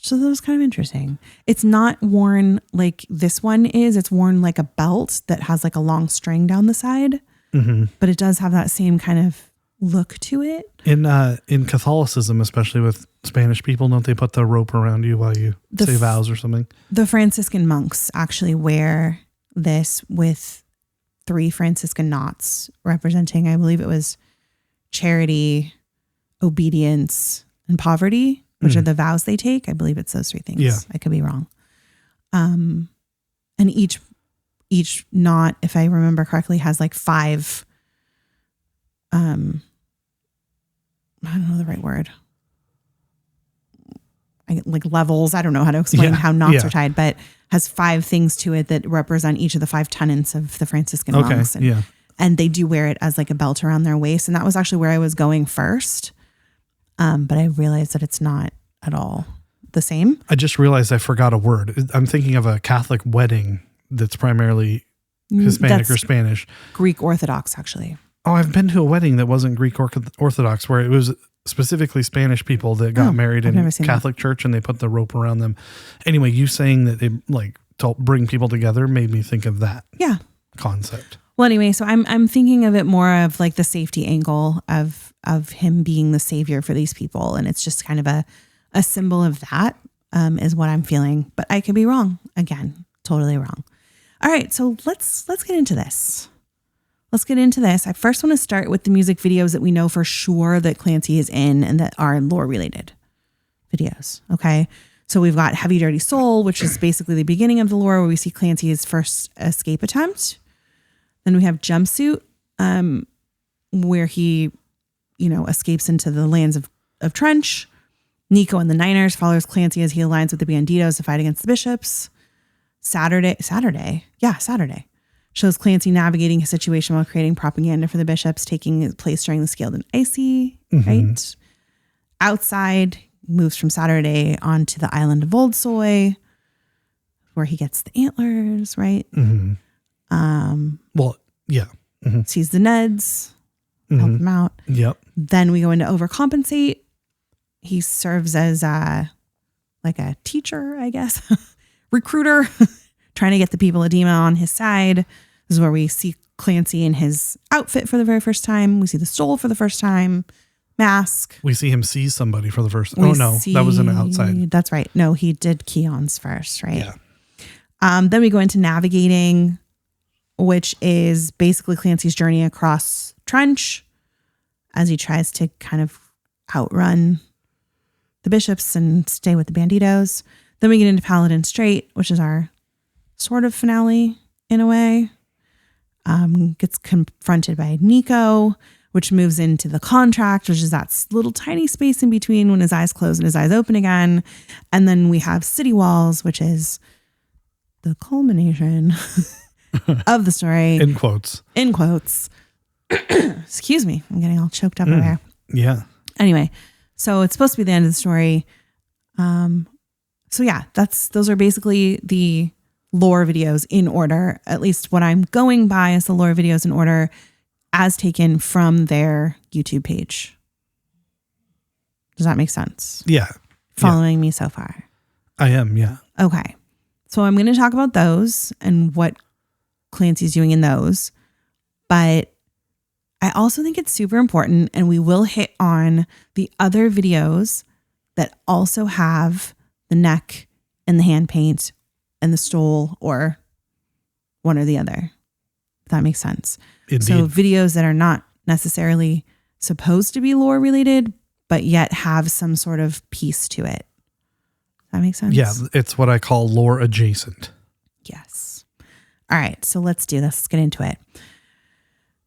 So that was kind of interesting. It's not worn like this one is. It's worn like a belt that has like a long string down the side. Mm-hmm. But it does have that same kind of look to it. In Catholicism, especially with Spanish people, don't they put the rope around you while you say vows or something? The Franciscan monks actually wear this with 3 Franciscan knots representing, I believe it was charity, obedience, and poverty. which are the vows they take. I believe it's those 3 things. Yeah. I could be wrong. And each knot, if I remember correctly, has like 5, I don't know the right word. Like levels. I don't know how to explain how knots are tied, but has 5 things to it that represent each of the 5 tenets of the Franciscan monks. And they do wear it as like a belt around their waist. And that was actually where I was going first. But I realized that it's not at all the same. I just realized I forgot a word. I'm thinking of a Catholic wedding that's primarily Hispanic or Spanish. Greek Orthodox, actually. Oh, I've been to a wedding that wasn't Greek Orthodox where it was specifically Spanish people that got married in Catholic church and they put the rope around them. Anyway, you saying that they like to bring people together made me think of that concept. Well, anyway, so I'm thinking of it more of like the safety angle of him being the savior for these people. And it's just kind of a symbol of that is what I'm feeling. But I could be wrong. Again, totally wrong. All right, so let's get into this. Let's get into this. I first want to start with the music videos that we know for sure that Clancy is in and that are lore related videos. Okay. So we've got Heavy Dirty Soul, which is basically the beginning of the lore where we see Clancy's first escape attempt. Then we have Jumpsuit, where he, escapes into the lands of Trench. Nico and the Niners follows Clancy as he aligns with the Banditos to fight against the Bishops. Saturday shows Clancy navigating his situation while creating propaganda for the Bishops, taking place during the Scaled and Icy, right? Outside moves from Saturday onto the island of Old Soy, where he gets the antlers, right? Sees the Neds, help them out. Yep. Then we go into Overcompensate. He serves as a teacher, I guess, recruiter, trying to get the people of Dima on his side. This is where we see Clancy in his outfit for the very first time. We see the soul for the first time. Mask. We see him see somebody for the first time. That was in the outside. That's right. No, he did Keon's first, right? Yeah. Then we go into Navigating, which is basically Clancy's journey across Trench as he tries to kind of outrun the Bishops and stay with the Banditos. Then we get into Paladin Strait, which is our sort of finale in a way. Gets confronted by Nico, which moves into the Contract, which is that little tiny space in between when his eyes close and his eyes open again. And then we have City Walls, which is the culmination of the story. In quotes. Excuse me. I'm getting all choked up over here. Yeah. Anyway, so it's supposed to be the end of the story. Those are basically the lore videos in order, at least what I'm going by is the lore videos in order as taken from their YouTube page. Does that make sense? Yeah. Following me so far? I am, yeah. Okay. So I'm going to talk about those and what Clancy's doing in those. But I also think it's super important, and we will hit on the other videos that also have the neck and the hand paint and the stole or one or the other. If that makes sense. Indeed. So videos that are not necessarily supposed to be lore related, but yet have some sort of piece to it. That makes sense? Yeah, it's what I call lore adjacent. Yes. All right, so let's do this. Let's get into it.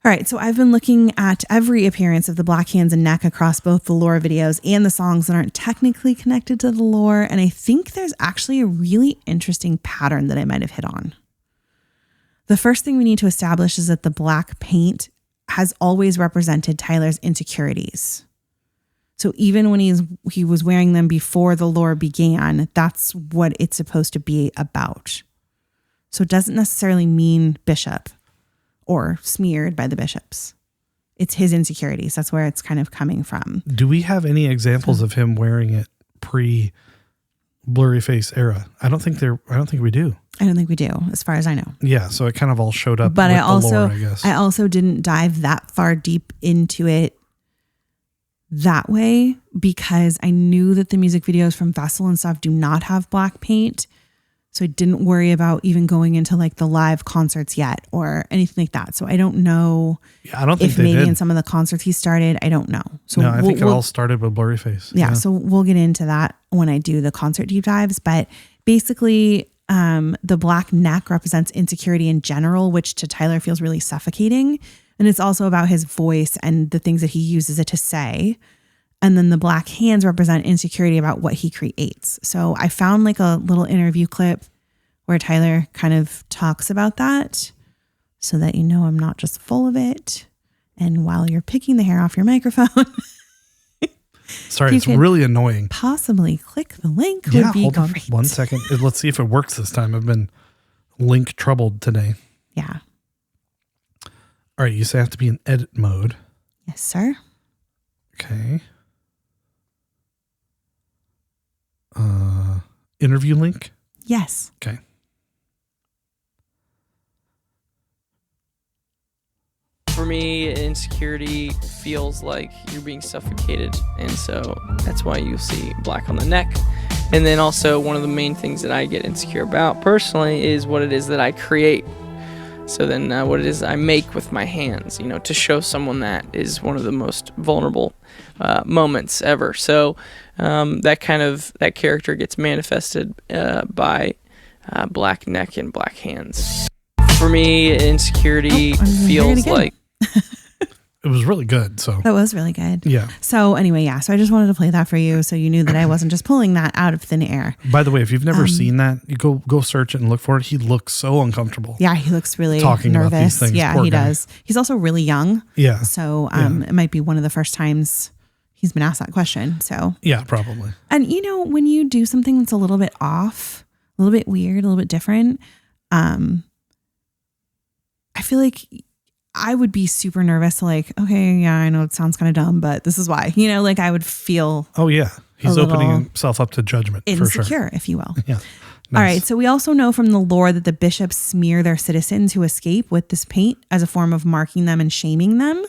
All right, so I've been looking at every appearance of the black hands and neck across both the lore videos and the songs that aren't technically connected to the lore, and I think there's actually a really interesting pattern that I might have hit on. The first thing we need to establish is that the black paint has always represented Tyler's insecurities. So even when he was wearing them before the lore began, that's what it's supposed to be about. So it doesn't necessarily mean bishop or smeared by the bishops. It's his insecurities. That's where it's kind of coming from. Do we have any examples of him wearing it pre blurry face era? I don't think we do. I don't think we do, as far as I know. Yeah, so it kind of all showed up. But with I lore, I guess. I also didn't dive that far deep into it that way because I knew that the music videos from Vessel and stuff do not have black paint. So I didn't worry about even going into like the live concerts yet or anything like that. So I don't know I don't think if they maybe did. in some of the concerts he started. I don't know. So No, I think it all started with Blurryface. Yeah, so we'll get into that when I do the concert deep dives. But basically, the black neck represents insecurity in general, which to Tyler feels really suffocating. And it's also about his voice and the things that he uses it to say. And then the black hands represent insecurity about what he creates. So I found like a little interview clip where Tyler kind of talks about that so that you know I'm not just full of it. And while you're picking the hair off your microphone, sorry, it's really annoying. Possibly click the link. Yeah, would be hold on great. 1 second. Let's see if it works this time. I've been link troubled today. Yeah. All right, you say I have to be in edit mode. Yes, sir. Okay. Interview link? Yes. Okay. For me, insecurity feels like you're being suffocated, and so that's why you see black on the neck. And then also one of the main things that I get insecure about personally is what it is that I create. So then what it is I make with my hands, you know, to show someone that is one of the most vulnerable moments ever. So that character gets manifested by black neck and black hands. For me, insecurity feels like... It was really good. So that was really good. Yeah. So anyway, yeah. So I just wanted to play that for you so you knew that I wasn't just pulling that out of thin air. By the way, if you've never seen that, you go search it and look for it. He looks so uncomfortable. Yeah, he looks really talking nervous. about these things. Yeah, Poor he guy. does. He's also really young. Yeah. So it might be one of the first times he's been asked that question. So yeah, probably. And you know, when you do something that's a little bit off, a little bit weird, a little bit different, I feel like I would be super nervous to like, okay, yeah, I know it sounds kind of dumb, but this is why, you know, like I would feel Oh yeah. He's opening himself up to judgment for insecure, sure. if you will. Yeah. All Nice. right. So we also know from the lore that the bishops smear their citizens who escape with this paint as a form of marking them and shaming them.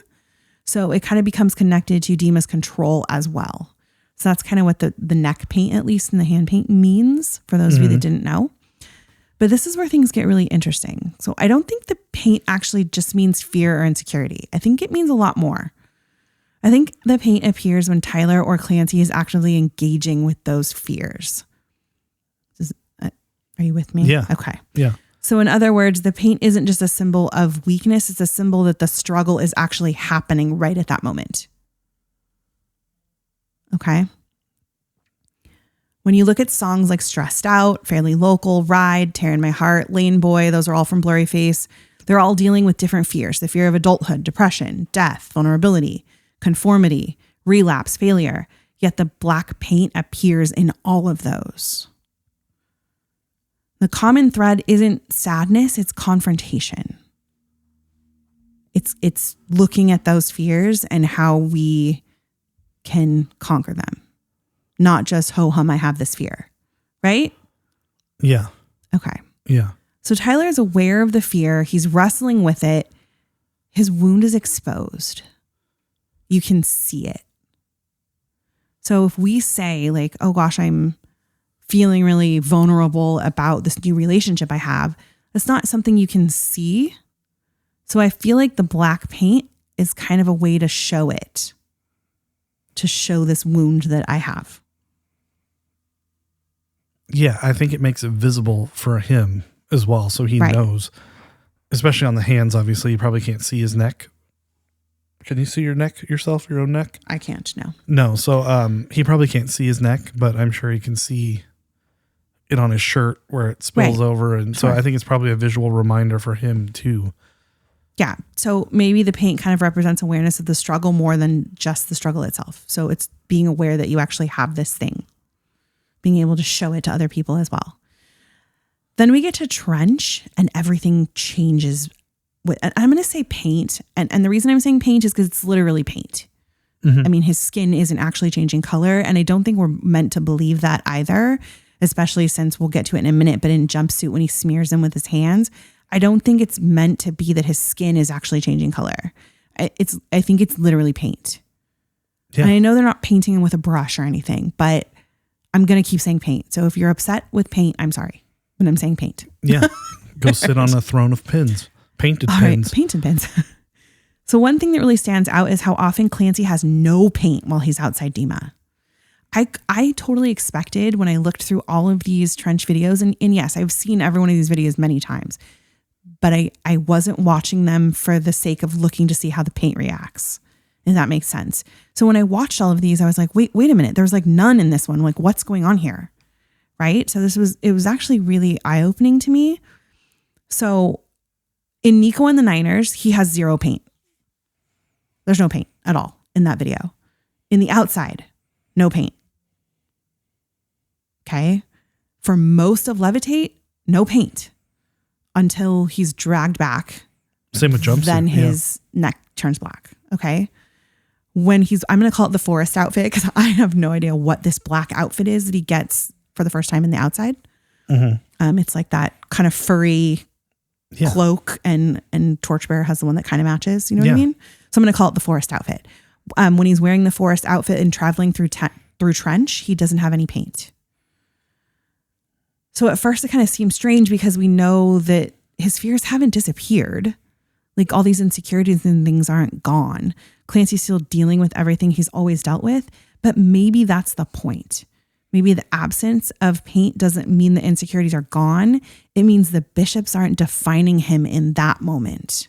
So it kind of becomes connected to Dima's control as well. So that's kind of what the neck paint, at least in the hand paint, means for those of you that didn't know. But this is where things get really interesting. So I don't think the paint actually just means fear or insecurity. I think it means a lot more. I think the paint appears when Tyler or Clancy is actively engaging with those fears. Are you with me? Yeah. Okay. Yeah. So in other words, the paint isn't just a symbol of weakness. It's a symbol that the struggle is actually happening right at that moment. Okay. When you look at songs like Stressed Out, Fairly Local, Ride, Tear in My Heart, Lane Boy, those are all from Blurryface. They're all dealing with different fears. The fear of adulthood, depression, death, vulnerability, conformity, relapse, failure. Yet the black paint appears in all of those. The common thread isn't sadness, it's confrontation. It's looking at those fears and how we can conquer them. Not just, ho hum, I have this fear, right? Yeah. Okay. Yeah. So Tyler is aware of the fear. He's wrestling with it. His wound is exposed. You can see it. So if we say like, oh gosh, I'm feeling really vulnerable about this new relationship I have, that's not something you can see. So I feel like the black paint is kind of a way to show it, to show this wound that I have. Yeah, I think it makes it visible for him as well. So he knows, especially on the hands, obviously, you probably can't see his neck. Can you see your neck yourself, your own neck? I can't, no. No. So he probably can't see his neck, but I'm sure he can see it on his shirt where it spills over. And so I think it's probably a visual reminder for him too. Yeah. So maybe the paint kind of represents awareness of the struggle more than just the struggle itself. So it's being aware that you actually have this thing, being able to show it to other people as well. Then we get to Trench and everything changes. I'm going to say paint. And the reason I'm saying paint is because it's literally paint. I mean, his skin isn't actually changing color. And I don't think we're meant to believe that either, especially since we'll get to it in a minute. But in Jumpsuit, when he smears them with his hands, I don't think it's meant to be that his skin is actually changing color. I think it's literally paint. Yeah. And I know they're not painting with a brush or anything, but I'm going to keep saying paint. So if you're upset with paint, I'm sorry. when I'm saying paint. Yeah. Go sit on a throne of pins. Painted All pins. right, painted pins. So one thing that really stands out is how often Clancy has no paint while he's outside Dima. I totally expected when I looked through all of these trench videos, and yes, I've seen every one of these videos many times, but I wasn't watching them for the sake of looking to see how the paint reacts. If that makes sense. So when I watched all of these, I was like, wait a minute. There was like none in this one. Like, what's going on here? Right? So it was actually really eye-opening to me. So in Nico and the Niners, he has zero paint. There's no paint at all in that video. In the outside, no paint. Okay. For most of Levitate, no paint until he's dragged back. Same with jumpsuit. Then his neck turns black. Okay. When I'm going to call it the forest outfit because I have no idea what this black outfit is that he gets for the first time in the outside. Mm-hmm. It's like that kind of furry cloak, and Torchbearer has the one that kind of matches. You know what I mean? So I'm going to call it the forest outfit. When he's wearing the forest outfit and traveling through trench, he doesn't have any paint. So at first it kind of seems strange because we know that his fears haven't disappeared. Like all these insecurities and things aren't gone. Clancy's still dealing with everything he's always dealt with, but maybe that's the point. Maybe the absence of paint doesn't mean the insecurities are gone. It means the bishops aren't defining him in that moment.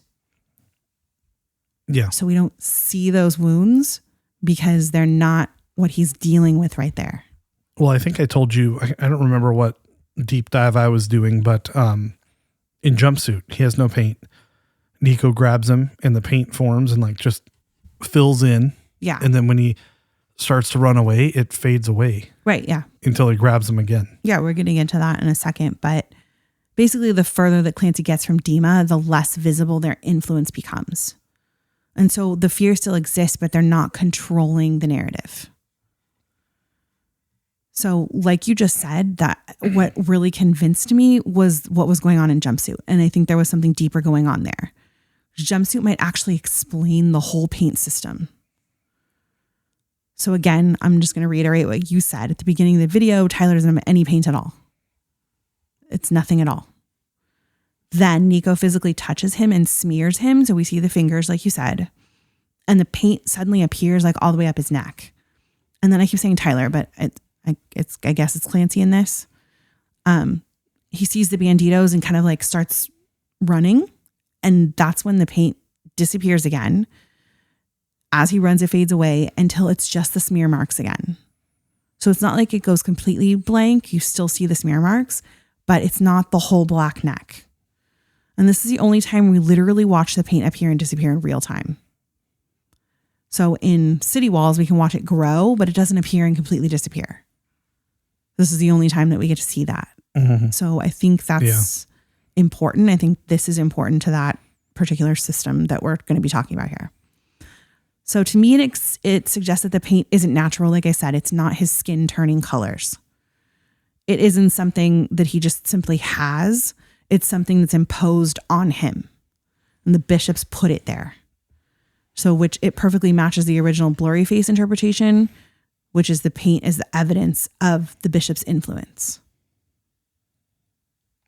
Yeah. So we don't see those wounds because they're not what he's dealing with right there. Well, I think I told you, I don't remember what deep dive I was doing, but in jumpsuit, he has no paint. Nico grabs him and the paint forms and like just fills in. Yeah. And then when he starts to run away, it fades away. Right. Yeah. Until he grabs him again. Yeah. We're getting into that in a second. But basically, the further that Clancy gets from Dima, the less visible their influence becomes. And so the fear still exists, but they're not controlling the narrative. So like you just said, that what really convinced me was what was going on in Jumpsuit. And I think there was something deeper going on there. Jumpsuit might actually explain the whole paint system. So again, I'm just going to reiterate what you said at the beginning of the video. Tyler doesn't have any paint at all. It's nothing at all. Then Nico physically touches him and smears him. So we see the fingers, like you said, and the paint suddenly appears like all the way up his neck. And then I keep saying Tyler, but I guess it's Clancy in this. He sees the banditos and kind of like starts running. And that's when the paint disappears again. As he runs, it fades away until it's just the smear marks again. So it's not like it goes completely blank. You still see the smear marks, but it's not the whole black neck. And this is the only time we literally watch the paint appear and disappear in real time. So in City Walls, we can watch it grow, but it doesn't appear and completely disappear. This is the only time that we get to see that. Mm-hmm. So I think that's important. I think this is important to that particular system that we're going to be talking about here. So to me, it suggests that the paint isn't natural. Like I said, it's not his skin turning colors. It isn't something that he just simply has. It's something that's imposed on him. And the bishops put it there. So which it perfectly matches the original blurry face interpretation, which is the paint is the evidence of the bishop's influence.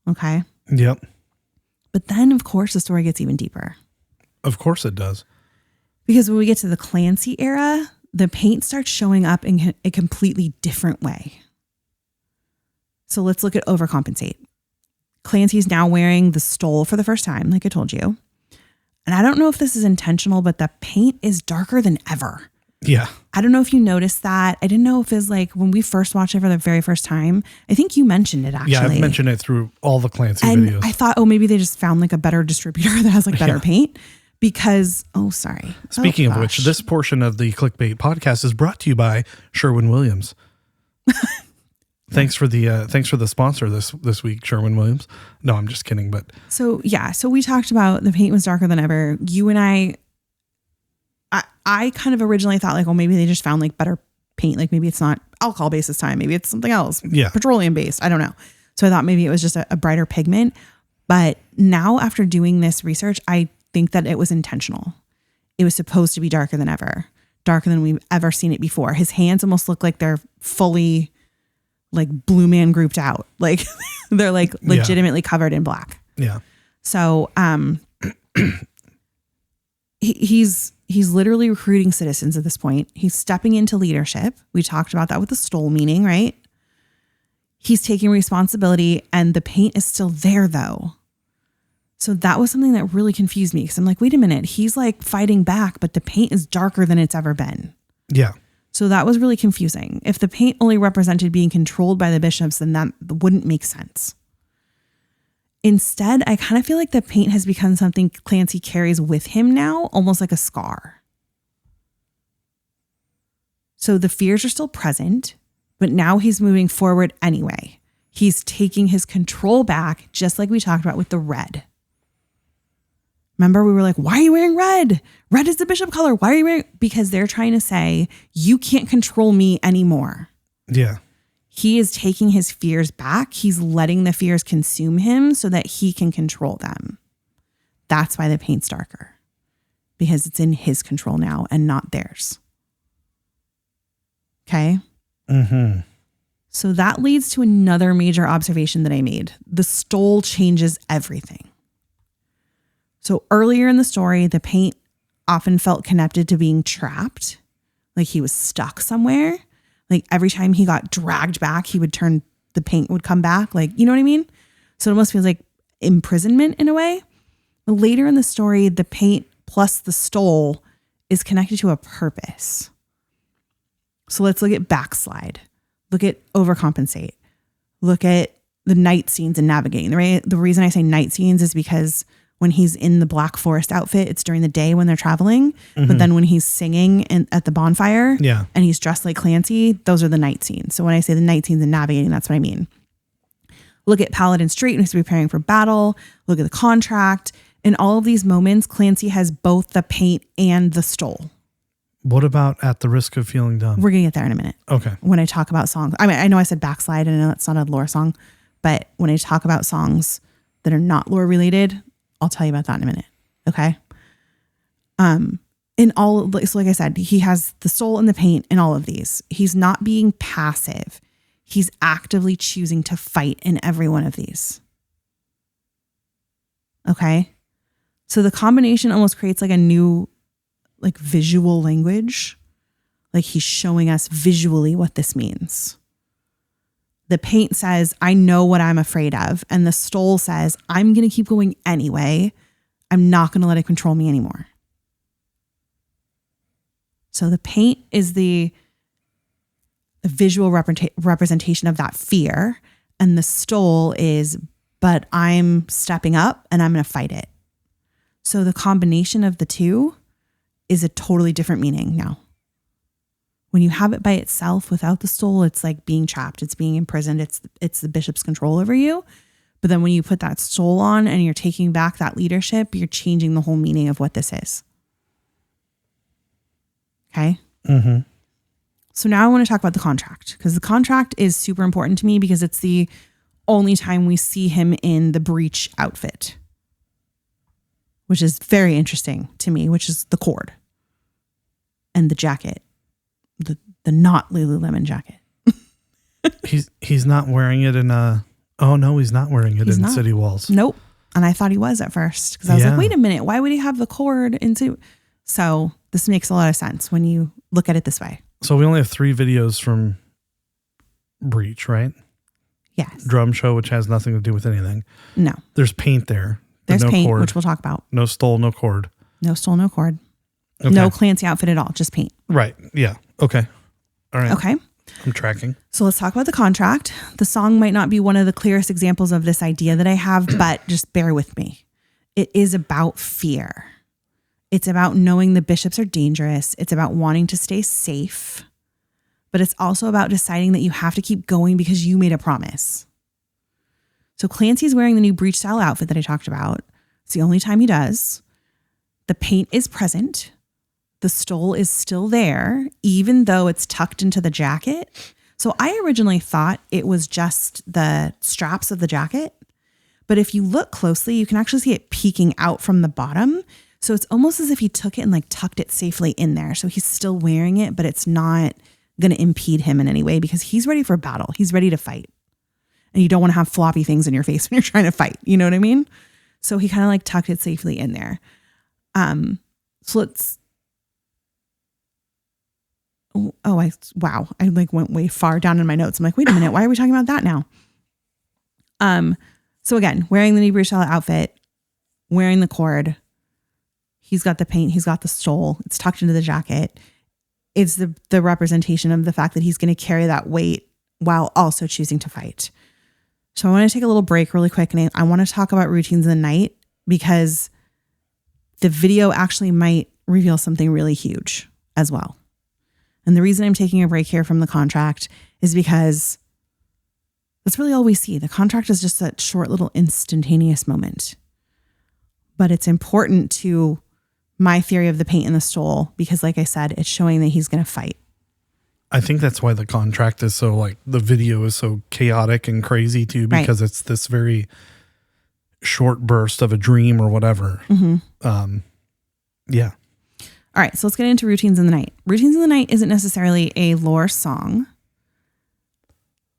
Okay? Yep. But then, of course, the story gets even deeper. Of course it does. Because when we get to the Clancy era, the paint starts showing up in a completely different way. So let's look at overcompensate. Clancy's now wearing the stole for the first time, like I told you. And I don't know if this is intentional, but the paint is darker than ever. Yeah. I don't know if you noticed that. I didn't know if it's like when we first watched it for the very first time. I think you mentioned it actually. Yeah, I've mentioned it through all the Clancy and videos. I thought, oh, maybe they just found like a better distributor that has like better paint. Because, Speaking of which, this portion of the Cliquebait podcast is brought to you by Sherwin-Williams. Thanks for the sponsor this week, Sherwin-Williams. No, I'm just kidding. But so we talked about the paint was darker than ever. You and I kind of originally thought like, oh, maybe they just found like better paint. Like maybe it's not alcohol based this time. Maybe it's something else. Yeah, petroleum based. I don't know. So I thought maybe it was just a brighter pigment. But now after doing this research, I think that it was intentional. It was supposed to be darker than ever, darker than we've ever seen it before. His hands almost look like they're fully like blue man grouped out. Like they're like legitimately covered in black. Yeah. So he's literally recruiting citizens at this point. He's stepping into leadership. We talked about that with the stole meaning, right? He's taking responsibility, and the paint is still there though. So that was something that really confused me, because I'm like, wait a minute, he's like fighting back, but the paint is darker than it's ever been. Yeah. So that was really confusing. If the paint only represented being controlled by the bishops, then that wouldn't make sense. Instead, I kind of feel like the paint has become something Clancy carries with him now, almost like a scar. So the fears are still present, but now he's moving forward anyway. He's taking his control back, just like we talked about with the red. Remember, we were like, why are you wearing red? Red is the bishop color. Why are you wearing? Because they're trying to say, you can't control me anymore. Yeah. He is taking his fears back. He's letting the fears consume him so that he can control them. That's why the paint's darker, because it's in his control now and not theirs. Okay. Mm-hmm. So that leads to another major observation that I made. The stole changes everything. So earlier in the story, the paint often felt connected to being trapped, like he was stuck somewhere. Like every time he got dragged back, the paint would come back. Like, you know what I mean? So it almost feels like imprisonment in a way. But later in the story, the paint plus the stole is connected to a purpose. So let's look at backslide. Look at overcompensate. Look at the night scenes and navigating. The reason I say night scenes is because when he's in the Black Forest outfit, it's during the day when they're traveling. Mm-hmm. But then when he's singing at the bonfire and he's dressed like Clancy, those are the night scenes. So when I say the night scenes and navigating, that's what I mean. Look at Paladin Street when he's preparing for battle. Look at the contract. In all of these moments, Clancy has both the paint and the stole. What about At the Risk of Feeling Dumb? We're going to get there in a minute. Okay. When I talk about songs. I mean, I know I said backslide and I know it's not a lore song, but when I talk about songs that are not lore related, I'll tell you about that in a minute. Okay. So like I said, he has the soul and the paint in all of these. He's not being passive. He's actively choosing to fight in every one of these. Okay. So the combination almost creates like a new, like visual language. Like he's showing us visually what this means. The paint says, I know what I'm afraid of. And the stole says, I'm going to keep going anyway. I'm not going to let it control me anymore. So the paint is the visual representation of that fear. And the stole is, but I'm stepping up and I'm going to fight it. So the combination of the two is a totally different meaning now. When you have it by itself without the stole, it's like being trapped. It's being imprisoned. It's the bishop's control over you. But then when you put that stole on and you're taking back that leadership, you're changing the whole meaning of what this is. Okay? Mm-hmm. So now I want to talk about the contract, because the contract is super important to me because it's the only time we see him in the breach outfit, which is very interesting to me, which is the cord and the jacket. The not Lululemon jacket. he's not wearing it in he's not wearing it in City Walls. Nope. And I thought he was at first, because I was like, wait a minute, why would he have the cord into? So this makes a lot of sense when you look at it this way. So we only have 3 videos from Breach, right? Yes. Drum show, which has nothing to do with anything. No. There's paint there. There's no paint, cord. which we'll talk about. No stole, no cord. No stole, no cord. Okay. No Clancy outfit at all, just paint. Right. Yeah. Okay. All right. Okay. I'm tracking. So let's talk about the contract. The song might not be one of the clearest examples of this idea that I have, but just bear with me. It is about fear. It's about knowing the bishops are dangerous. It's about wanting to stay safe, but it's also about deciding that you have to keep going because you made a promise. So Clancy's wearing the new breach style outfit that I talked about. It's the only time he does. The paint is present. The stole is still there, even though it's tucked into the jacket. So I originally thought it was just the straps of the jacket. But if you look closely, you can actually see it peeking out from the bottom. So it's almost as if he took it and like tucked it safely in there. So he's still wearing it, but it's not going to impede him in any way because he's ready for battle. He's ready to fight. And you don't want to have floppy things in your face when you're trying to fight. You know what I mean? So he kind of like tucked it safely in there. So let's, wow. I like went way far down in my notes. I'm like, wait a minute. Why are we talking about that now? So again, wearing the Nebra Shell outfit, wearing the cord, he's got the paint, he's got the stole, it's tucked into the jacket. It's the representation of the fact that he's going to carry that weight while also choosing to fight. So I want to take a little break really quick, and I want to talk about routines in the night because the video actually might reveal something really huge as well. And the reason I'm taking a break here from the contract is because that's really all we see. The contract is just that short little instantaneous moment. But it's important to my theory of the paint and the stole because, like I said, it's showing that he's going to fight. I think that's why the contract is so like the video is so chaotic and crazy too, because it's this very short burst of a dream or whatever. Yeah. All right. So let's get into routines in the night. Routines in the night isn't necessarily a lore song,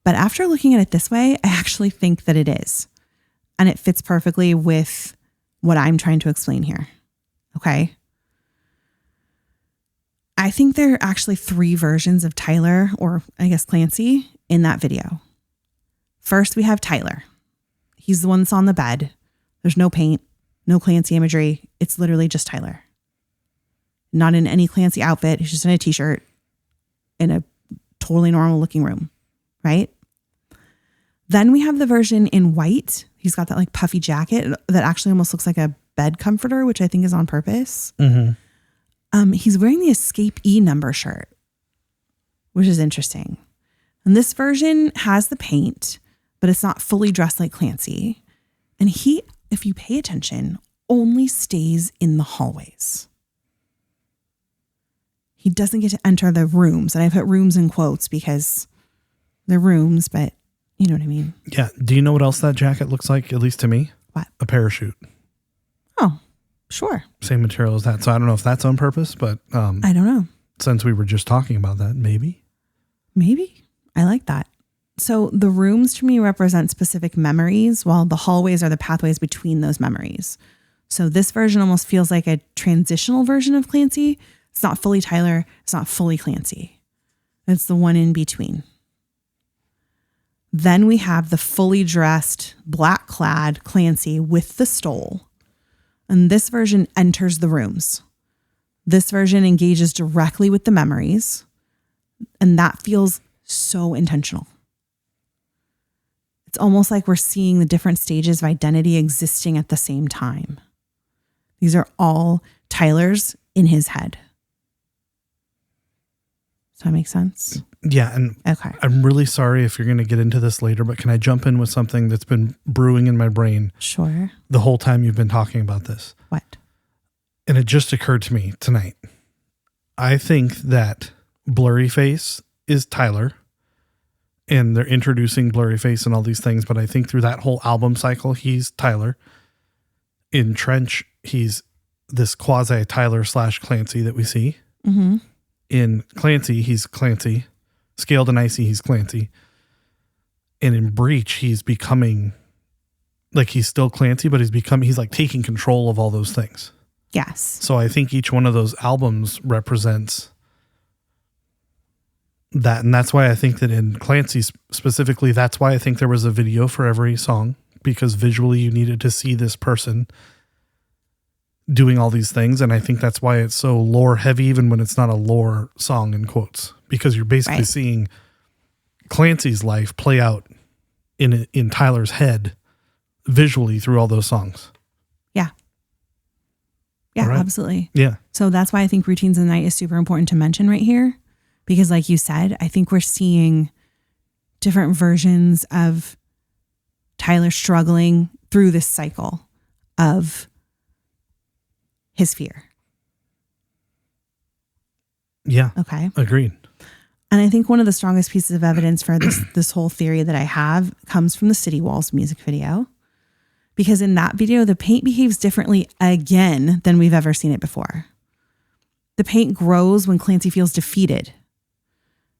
but after looking at it this way, I actually think that it is. And it fits perfectly with what I'm trying to explain here. Okay. I think there are actually 3 versions of Tyler, or I guess Clancy, in that video. First, we have Tyler. He's the one that's on the bed. There's no paint, no Clancy imagery. It's literally just Tyler. Not in any Clancy outfit. He's just in a t-shirt in a totally normal looking room, right? Then we have the version in white. He's got that like puffy jacket that actually almost looks like a bed comforter, which I think is on purpose. He's wearing the Escape E number shirt, which is interesting. And this version has the paint, but it's not fully dressed like Clancy. And he, if you pay attention, only stays in the hallways. He doesn't get to enter the rooms. And I put rooms in quotes because they're rooms, but you know what I mean? Yeah. Do you know what else that jacket looks like, at least to me? What? A parachute. Oh, sure. Same material as that. So I don't know if that's on purpose, but I don't know. Since we were just talking about that, maybe. I like that. So the rooms to me represent specific memories, while the hallways are the pathways between those memories. So this version almost feels like a transitional version of Clancy. It's not fully Tyler. It's not fully Clancy. It's the one in between. Then we have the fully dressed, black clad Clancy with the stole. And this version enters the rooms. This version engages directly with the memories. And that feels so intentional. It's almost like we're seeing the different stages of identity existing at the same time. These are all Tyler's in his head. Does that make sense? Yeah. And okay. I'm really sorry if you're going to get into this later, but can I jump in with something that's been brewing in my brain? Sure. The whole time you've been talking about this. What? And it just occurred to me tonight. I think that Blurry Face is Tyler, and they're introducing Blurry Face and all these things, but I think through that whole album cycle, he's Tyler. In Trench, he's this quasi Tyler / Clancy that we see. Mm-hmm. In Clancy, he's Clancy. Scaled and Icy, he's Clancy. And in Breach, he's becoming, like, he's still Clancy, but he's like taking control of all those things. Yes. So I think each one of those albums represents that. And that's why I think that in Clancy specifically, that's why I think there was a video for every song, because visually you needed to see this person doing all these things. And I think that's why it's so lore heavy, even when it's not a lore song in quotes, because you're basically seeing Clancy's life play out in Tyler's head visually through all those songs. Yeah. Yeah, right. Absolutely. Yeah. So that's why I think routines in the night is super important to mention right here, because like you said, I think we're seeing different versions of Tyler struggling through this cycle of his fear. Yeah. Okay. Agreed. And I think one of the strongest pieces of evidence for this whole theory that I have comes from the City Walls music video. Because in that video, the paint behaves differently again than we've ever seen it before. The paint grows when Clancy feels defeated.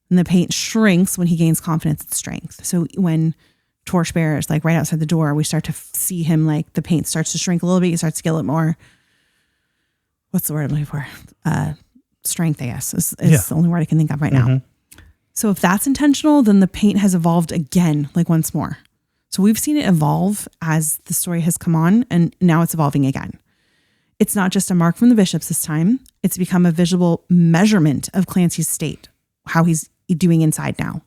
And the paint shrinks when he gains confidence and strength. So when Torchbearer is like right outside the door, we start to see him, like the paint starts to shrink a little bit. He starts to get a little more, what's the word I'm looking for? Strength, I guess, is the only word I can think of right now. So if that's intentional, then the paint has evolved again, like once more. So we've seen it evolve as the story has come on, and now it's evolving again. It's not just a mark from the bishops this time. It's become a visual measurement of Clancy's state, how he's doing inside now.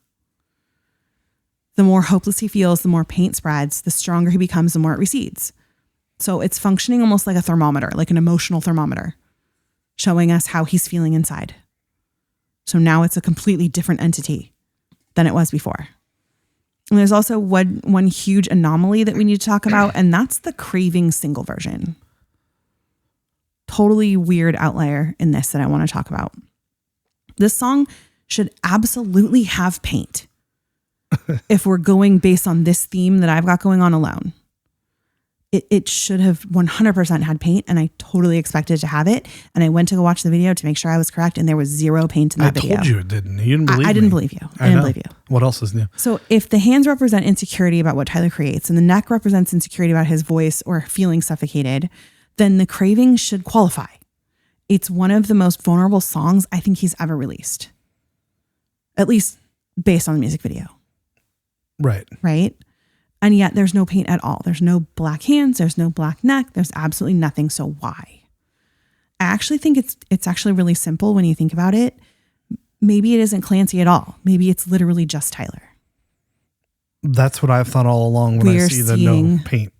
The more hopeless he feels, the more paint spreads, the stronger he becomes, the more it recedes. So it's functioning almost like a thermometer, like an emotional thermometer, showing us how he's feeling inside. So now it's a completely different entity than it was before. And there's also one huge anomaly that we need to talk about, and that's the craving single version. Totally weird outlier in this that I want to talk about. This song should absolutely have paint if we're going based on this theme that I've got going on alone. It should have 100% had paint, and I totally expected to have it. And I went to go watch the video to make sure I was correct, and there was zero paint in that video. I told you it didn't. You didn't believe me. I didn't believe you. I didn't believe you. What else is new? So if the hands represent insecurity about what Tyler creates, and the neck represents insecurity about his voice or feeling suffocated, then the craving should qualify. It's one of the most vulnerable songs I think he's ever released. At least based on the music video. Right. Right? And yet there's no paint at all. There's no black hands. There's no black neck. There's absolutely nothing. So why? I actually think it's actually really simple when you think about it. Maybe it isn't Clancy at all. Maybe it's literally just Tyler. That's what I've thought all along when I see the no paint.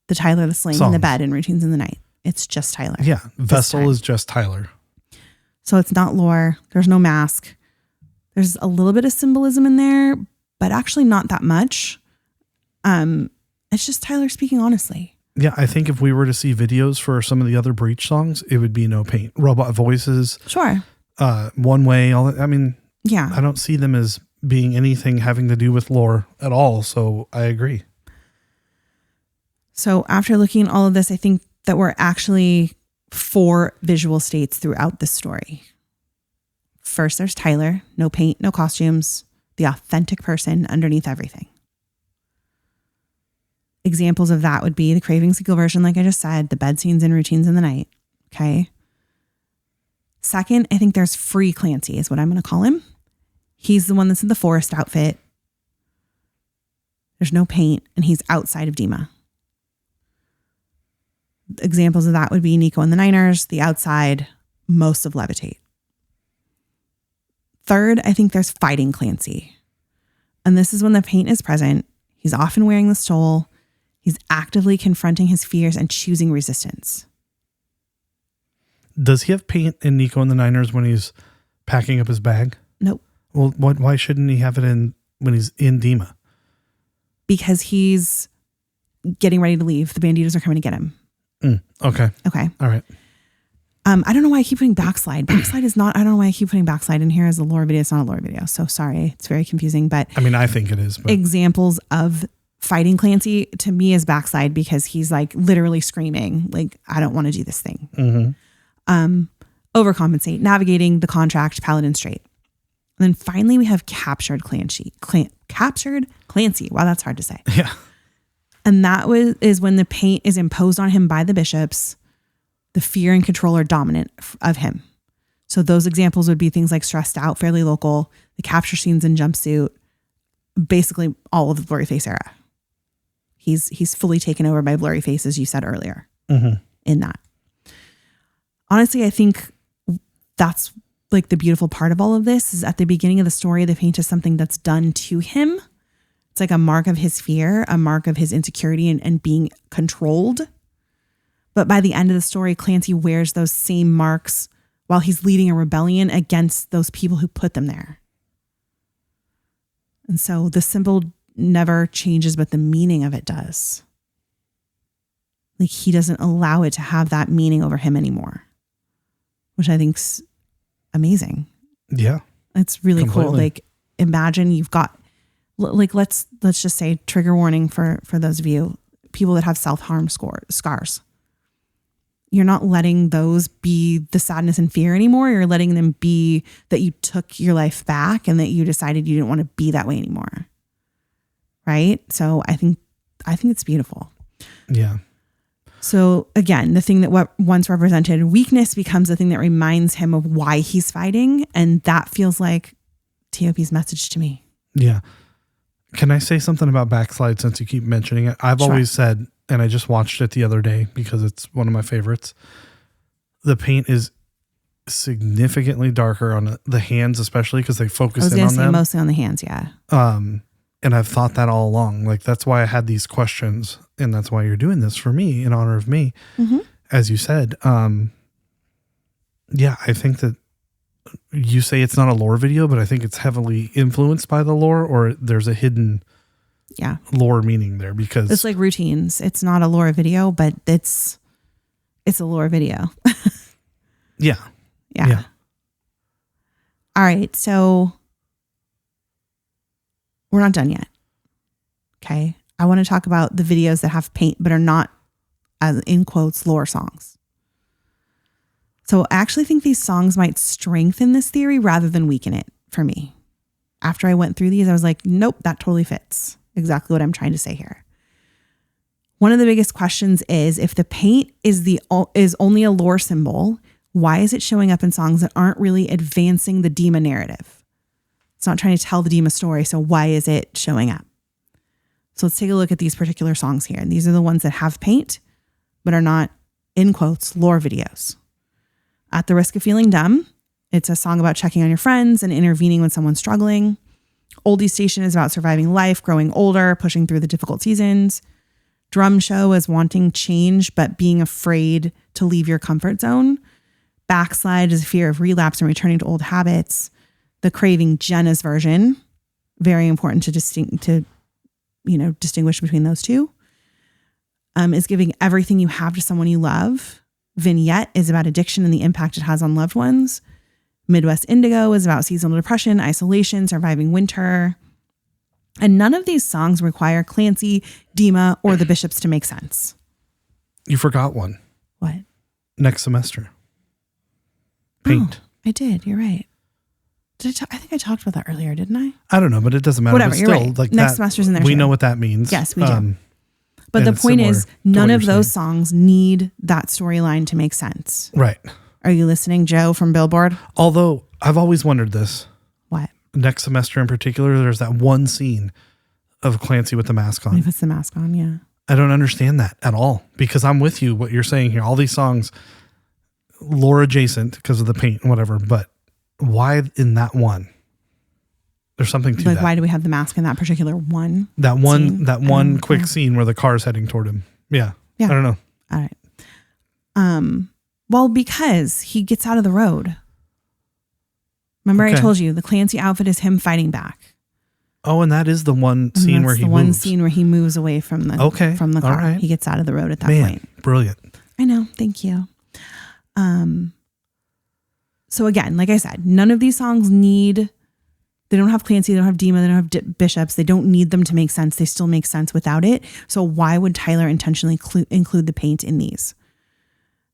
The Tyler the Slaying in the bed and Routines in the Night. It's just Tyler. Yeah. Vessel is just Tyler. So it's not lore. There's no mask. There's a little bit of symbolism in there, but actually not that much. It's just Tyler speaking honestly. Yeah, I think if we were to see videos for some of the other Breach songs, it would be no paint. Robot voices. Sure. One way. All that. I mean, yeah. I don't see them as being anything having to do with lore at all. So I agree. So after looking at all of this, I think that we're actually 4 visual states throughout the story. First, there's Tyler. No paint, no costumes. The authentic person underneath everything. Examples of that would be the craving single version, like I just said, the bed scenes and Routines in the Night. Okay. Second, I think there's Free Clancy is what I'm going to call him. He's the one that's in the forest outfit. There's no paint and he's outside of Dima. Examples of that would be Nico and the Niners, the outside, most of Levitate. Third, I think there's Fighting Clancy. And this is when the paint is present. He's often wearing the stole. He's actively confronting his fears and choosing resistance. Does he have paint in Nico and the Niners when he's packing up his bag? Nope. Well, why shouldn't he have it in when he's in Dima? Because he's getting ready to leave. The banditos are coming to get him. Okay. Okay. All right. I don't know why I keep putting backslide. Backslide is not, I don't know why I keep putting backslide in here as a lore video. It's not a lore video. So sorry. It's very confusing, but I mean, I think it is. But. Examples of Fighting Clancy to me is backslide because he's like literally screaming, like, I don't want to do this thing. Mm-hmm. Overcompensate, navigating the contract, Paladin Strait. And then finally we have Captured Clancy. Captured Clancy. Wow, that's hard to say. Yeah. And that is when the paint is imposed on him by the bishops. The fear and control are dominant of him. So those examples would be things like Stressed Out, Fairly Local, the capture scenes in Jumpsuit, basically all of the Blurryface era. He's fully taken over by Blurryface, as you said earlier, in that. Honestly, I think that's like the beautiful part of all of this is at the beginning of the story, the paint is something that's done to him. It's like a mark of his fear, a mark of his insecurity and being controlled. But by the end of the story, Clancy wears those same marks while he's leading a rebellion against those people who put them there. And so the symbol never changes, but the meaning of it does. Like he doesn't allow it to have that meaning over him anymore, which I think's amazing. Yeah. It's really completely cool. Like imagine you've got, like, let's just say trigger warning for those of you, people that have self-harm scars. you're not letting those be the sadness and fear anymore. You're letting them be that you took your life back and that you decided you didn't want to be that way anymore. Right? So I think it's beautiful. Yeah. So again, the thing that what once represented weakness becomes the thing that reminds him of why he's fighting. And that feels like T.O.P.'s message to me. Yeah. Can I say something about Backslide since you keep mentioning it? I've always said, and I just watched it the other day because it's one of my favorites. The paint is significantly darker on the hands, especially because they focus in on them. Mostly on the hands, yeah. And I've thought that all along. Like, that's why I had these questions, and that's why you're doing this for me, in honor of me, as you said. Yeah, I think that you say it's not a lore video, but I think it's heavily influenced by the lore, or there's a hidden lore meaning there, because it's like routines. It's not a lore video, but it's a lore video. Yeah. All right. So we're not done yet. Okay. I want to talk about the videos that have paint, but are not, as in quotes, lore songs. So I actually think these songs might strengthen this theory rather than weaken it for me. After I went through these, I was like, nope, that totally fits exactly what I'm trying to say here. One of the biggest questions is, if the paint is only a lore symbol, why is it showing up in songs that aren't really advancing the Dima narrative? It's not trying to tell the Dima story, so why is it showing up? So let's take a look at these particular songs here. And these are the ones that have paint, but are not, in quotes, lore videos. At the Risk of Feeling Dumb, it's a song about checking on your friends and intervening when someone's struggling. Oldie Station is about surviving life, growing older, pushing through the difficult seasons. Drum Show is wanting change, but being afraid to leave your comfort zone. Backslide is a fear of relapse and returning to old habits. The Craving Jenna's version, very important to distinguish between those two, is giving everything you have to someone you love. Vignette is about addiction and the impact it has on loved ones. Midwest Indigo is about seasonal depression, isolation, surviving winter. And none of these songs require Clancy, Dima, or the Bishops to make sense. You forgot one. What? Next Semester. Paint. Oh, I did. You're right. I think I talked about that earlier, didn't I? I don't know, but it doesn't matter. Whatever, but you're still, right. like Next that, Semester's in there we too. know what that means. Yes, we do. But the point is, none of those songs need that storyline to make sense. Right. Are you listening, Joe from Billboard? Although I've always wondered this. What? Next Semester in particular, there's that one scene of Clancy with the mask on. He puts the mask on, yeah. I don't understand that at all, because I'm with you, what you're saying here. All these songs, lore adjacent because of the paint and whatever, but why in that one? There's something to that. Why do we have the mask in that particular one? That one quick scene where the car's heading toward him. Yeah. I don't know. All right. Well, because he gets out of the road. Remember, I told you the Clancy outfit is him fighting back. Oh, and that is the one scene where he moves. One scene where he moves away from the car. Right. He gets out of the road at that point. Brilliant. I know. Thank you. So again, like I said, none of these songs they don't have Clancy, they don't have Dima, they don't have Bishops. They don't need them to make sense. They still make sense without it. So why would Tyler intentionally include the paint in these?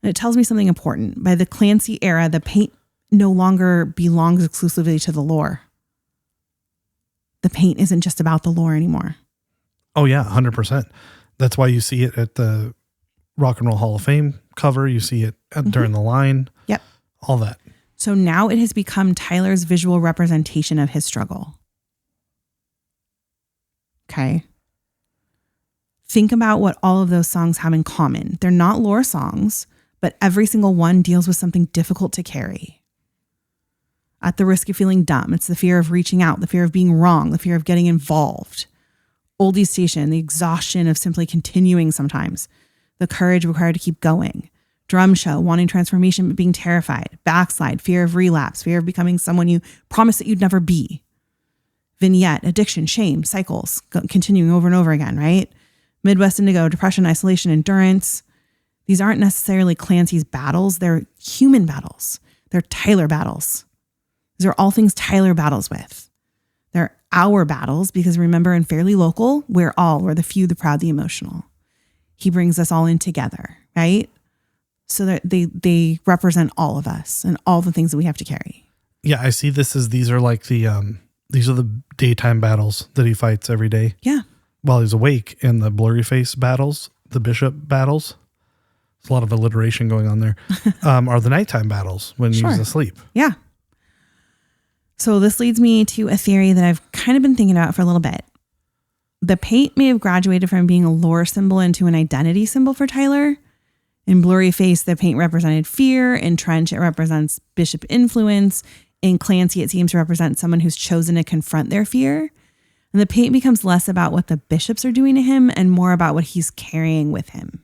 And it tells me something important. By the Clancy era, the paint no longer belongs exclusively to the lore. The paint isn't just about the lore anymore. Oh yeah, 100%. That's why you see it at the Rock and Roll Hall of Fame cover. You see it during the line. Yep. All that. So now it has become Tyler's visual representation of his struggle. Okay. Think about what all of those songs have in common. They're not lore songs, but every single one deals with something difficult to carry. At the Risk of Feeling Dumb, it's the fear of reaching out, the fear of being wrong, the fear of getting involved. Oldie Station, the exhaustion of simply continuing sometimes, the courage required to keep going. Drum Show, wanting transformation but being terrified. Backslide, fear of relapse, fear of becoming someone you promised that you'd never be. Vignette, addiction, shame, cycles, continuing over and over again, right? Midwest Indigo, depression, isolation, endurance. These aren't necessarily Clancy's battles. They're human battles. They're Tyler battles. These are all things Tyler battles with. They're our battles because remember, in Fairly Local, we're the few, the proud, the emotional. He brings us all in together, right? so that they represent all of us and all the things that we have to carry. Yeah, I see this as these are like these are the daytime battles that he fights every day. Yeah. While he's awake, and the blurry face battles, the bishop battles. There's a lot of alliteration going on there. Are the nighttime battles when he's asleep. Yeah. So this leads me to a theory that I've kind of been thinking about for a little bit. The paint may have graduated from being a lore symbol into an identity symbol for Tyler. In Blurry Face, the paint represented fear. In Trench, it represents bishop influence. In Clancy, it seems to represent someone who's chosen to confront their fear. And the paint becomes less about what the bishops are doing to him and more about what he's carrying with him.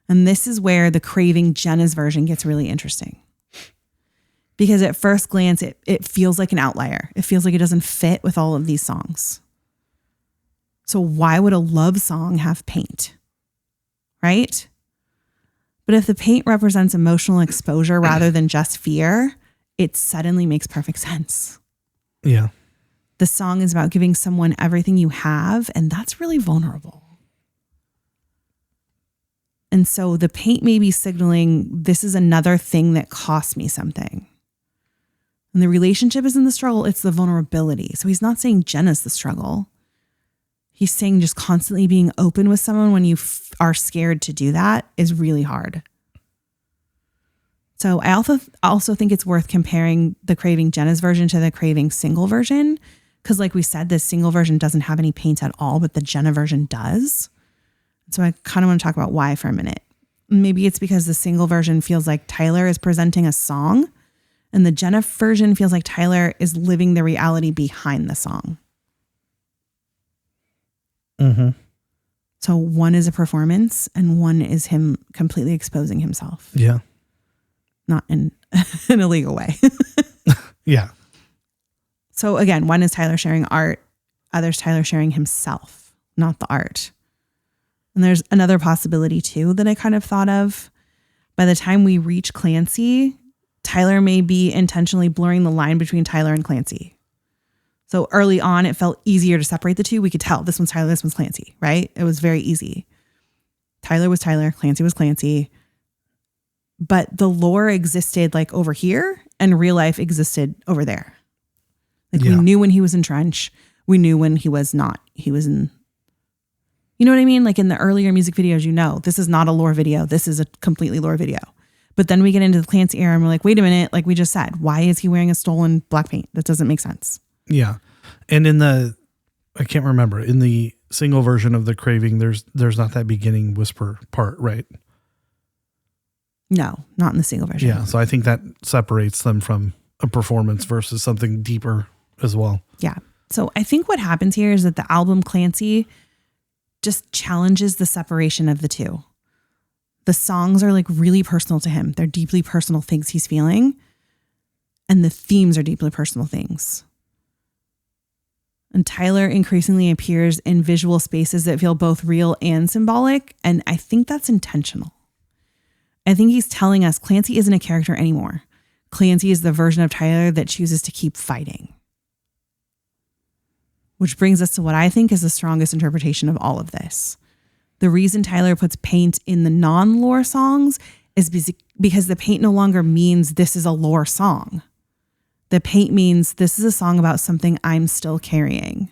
And this is where the Craving Jenna's version gets really interesting. Because at first glance, it feels like an outlier. It feels like it doesn't fit with all of these songs. So why would a love song have paint? Right? But if the paint represents emotional exposure rather than just fear, it suddenly makes perfect sense. Yeah. The song is about giving someone everything you have, and that's really vulnerable. And so the paint may be signaling this is another thing that cost me something. And the relationship isn't the struggle, it's the vulnerability. So he's not saying Jenna's the struggle. He's saying just constantly being open with someone when you are scared to do that is really hard. So I also think it's worth comparing the Craving Jenna's version to the Craving single version. Because like we said, this single version doesn't have any paint at all, but the Jenna version does. So I kind of want to talk about why for a minute. Maybe it's because the single version feels like Tyler is presenting a song, and the Jenna version feels like Tyler is living the reality behind the song. Mm-hmm. So one is a performance and one is him completely exposing himself. Yeah. Not in an illegal way. Yeah. So again, one is Tyler sharing art, others Tyler sharing himself, not the art. And there's another possibility too that I kind of thought of. By the time we reach Clancy, Tyler may be intentionally blurring the line between Tyler and Clancy. So early on, it felt easier to separate the two. We could tell this one's Tyler, this one's Clancy, right? It was very easy. Tyler was Tyler, Clancy was Clancy. But the lore existed like over here and real life existed over there. Like we knew when he was in Trench. We knew when he was not. He was in, you know what I mean? Like in the earlier music videos, this is not a lore video. This is a completely lore video. But then we get into the Clancy era and we're like, wait a minute. Like we just said, why is he wearing a stolen black paint? That doesn't make sense. Yeah. And I can't remember, in the single version of the Craving, there's not that beginning whisper part, right? No, not in the single version. Yeah. So I think that separates them from a performance versus something deeper as well. Yeah. So I think what happens here is that the album Clancy just challenges the separation of the two. The songs are like really personal to him. They're deeply personal things he's feeling. And the themes are deeply personal things. And Tyler increasingly appears in visual spaces that feel both real and symbolic. And I think that's intentional. I think he's telling us Clancy isn't a character anymore. Clancy is the version of Tyler that chooses to keep fighting. Which brings us to what I think is the strongest interpretation of all of this. The reason Tyler puts paint in the non-lore songs is because the paint no longer means this is a lore song. The paint means this is a song about something I'm still carrying.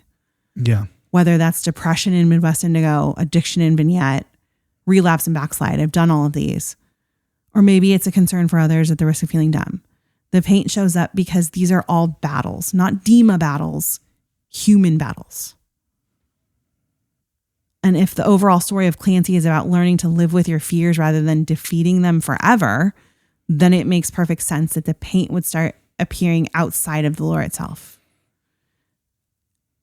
Yeah. Whether that's depression in Midwest Indigo, addiction in Vignette, relapse and backslide. I've done all of these. Or maybe it's a concern for others at the risk of feeling dumb. The paint shows up because these are all battles, not Dima battles, human battles. And if the overall story of Clancy is about learning to live with your fears rather than defeating them forever, then it makes perfect sense that the paint would start appearing outside of the lore itself.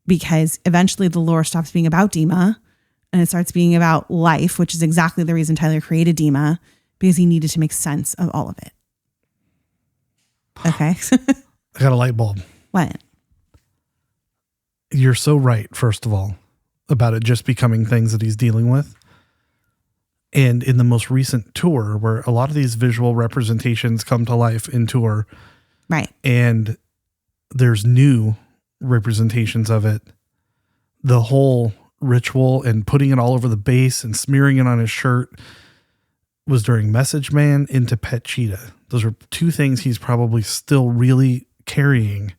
Because eventually the lore stops being about Dima and it starts being about life, which is exactly the reason Tyler created Dima, because he needed to make sense of all of it. Okay. I got a light bulb. What? You're so right, first of all, about it just becoming things that he's dealing with. And in the most recent tour, where a lot of these visual representations come to life in tour, right? And there's new representations of it. The whole ritual and putting it all over the bass and smearing it on his shirt was during Message Man into Pet Cheetah. Those are two things he's probably still really carrying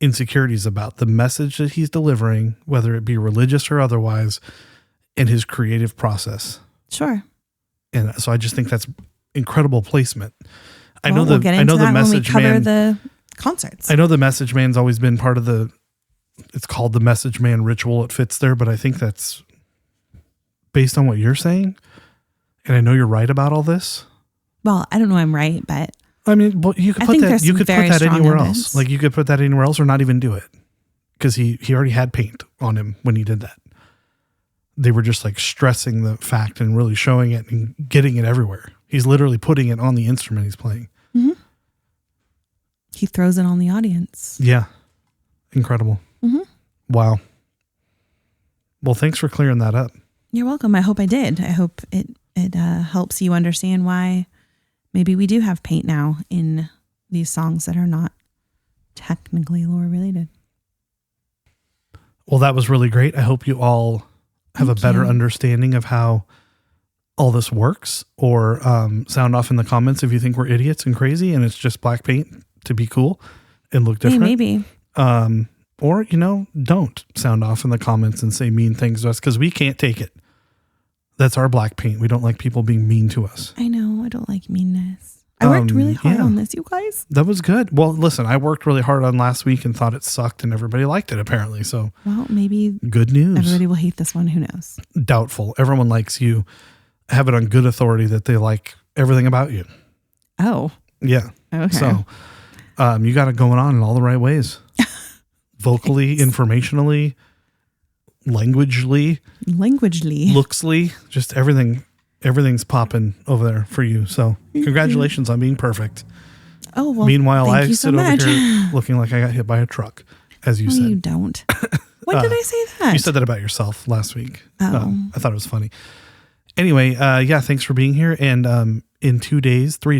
insecurities about. The message that he's delivering, whether it be religious or otherwise, and his creative process. Sure. And so I just think that's incredible placement. We'll get into that when we cover the concerts. I know the Message Man's always been part of it's called the Message Man ritual. It fits there, but I think that's based on what you're saying. And I know you're right about all this. Well, I don't know I'm right, but I mean, well, you could put that anywhere else. Like you could put that anywhere else or not even do it. Because he already had paint on him when he did that. They were just like stressing the fact and really showing it and getting it everywhere. He's literally putting it on the instrument he's playing. Mm-hmm. He throws it on the audience. Yeah. Incredible. Mm-hmm. Wow. Well, thanks for clearing that up. You're welcome. I hope I did. I hope it helps you understand why maybe we do have paint now in these songs that are not technically lore related. Well, that was really great. I hope you all have a better understanding of how all this works, or sound off in the comments if you think we're idiots and crazy and it's just black paint to be cool and look different. Hey, maybe. Or, don't sound off in the comments and say mean things to us because we can't take it. That's our black paint. We don't like people being mean to us. I know. I don't like meanness. I worked really hard on this, you guys. That was good. Well, listen, I worked really hard on last week and thought it sucked and everybody liked it apparently. So, well, maybe good news. Everybody will hate this one. Who knows? Doubtful. Everyone likes you. Have it on good authority that they like everything about you. Oh. Yeah. Okay. So, you got it going on in all the right ways. Vocally, informationally, languagely, looksly, just everything's popping over there for you. So congratulations on being perfect. Oh, well, meanwhile, I sit over here looking like I got hit by a truck, as you said. You don't. When did I say that? You said that about yourself last week. Oh. I thought it was funny. Anyway, thanks for being here. And in 3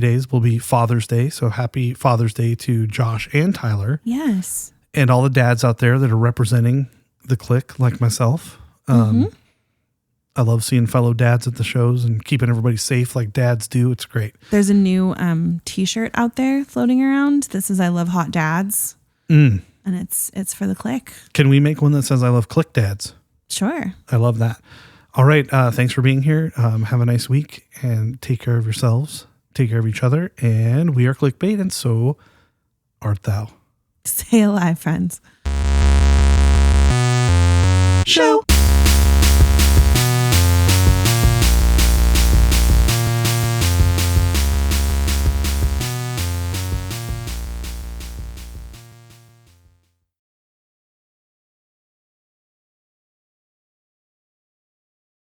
days will be Father's Day. So happy Father's Day to Josh and Tyler. Yes. And all the dads out there that are representing the clique, like myself. I love seeing fellow dads at the shows and keeping everybody safe like dads do. It's great. There's a new t-shirt out there floating around. This is I Love Hot Dads. And it's for the clique. Can we make one that says I love clique dads? Sure. I love that. All right. Thanks for being here. Have a nice week and take care of yourselves. Take care of each other. And we are Cliquebait, and so art thou. Stay alive, friends. Show.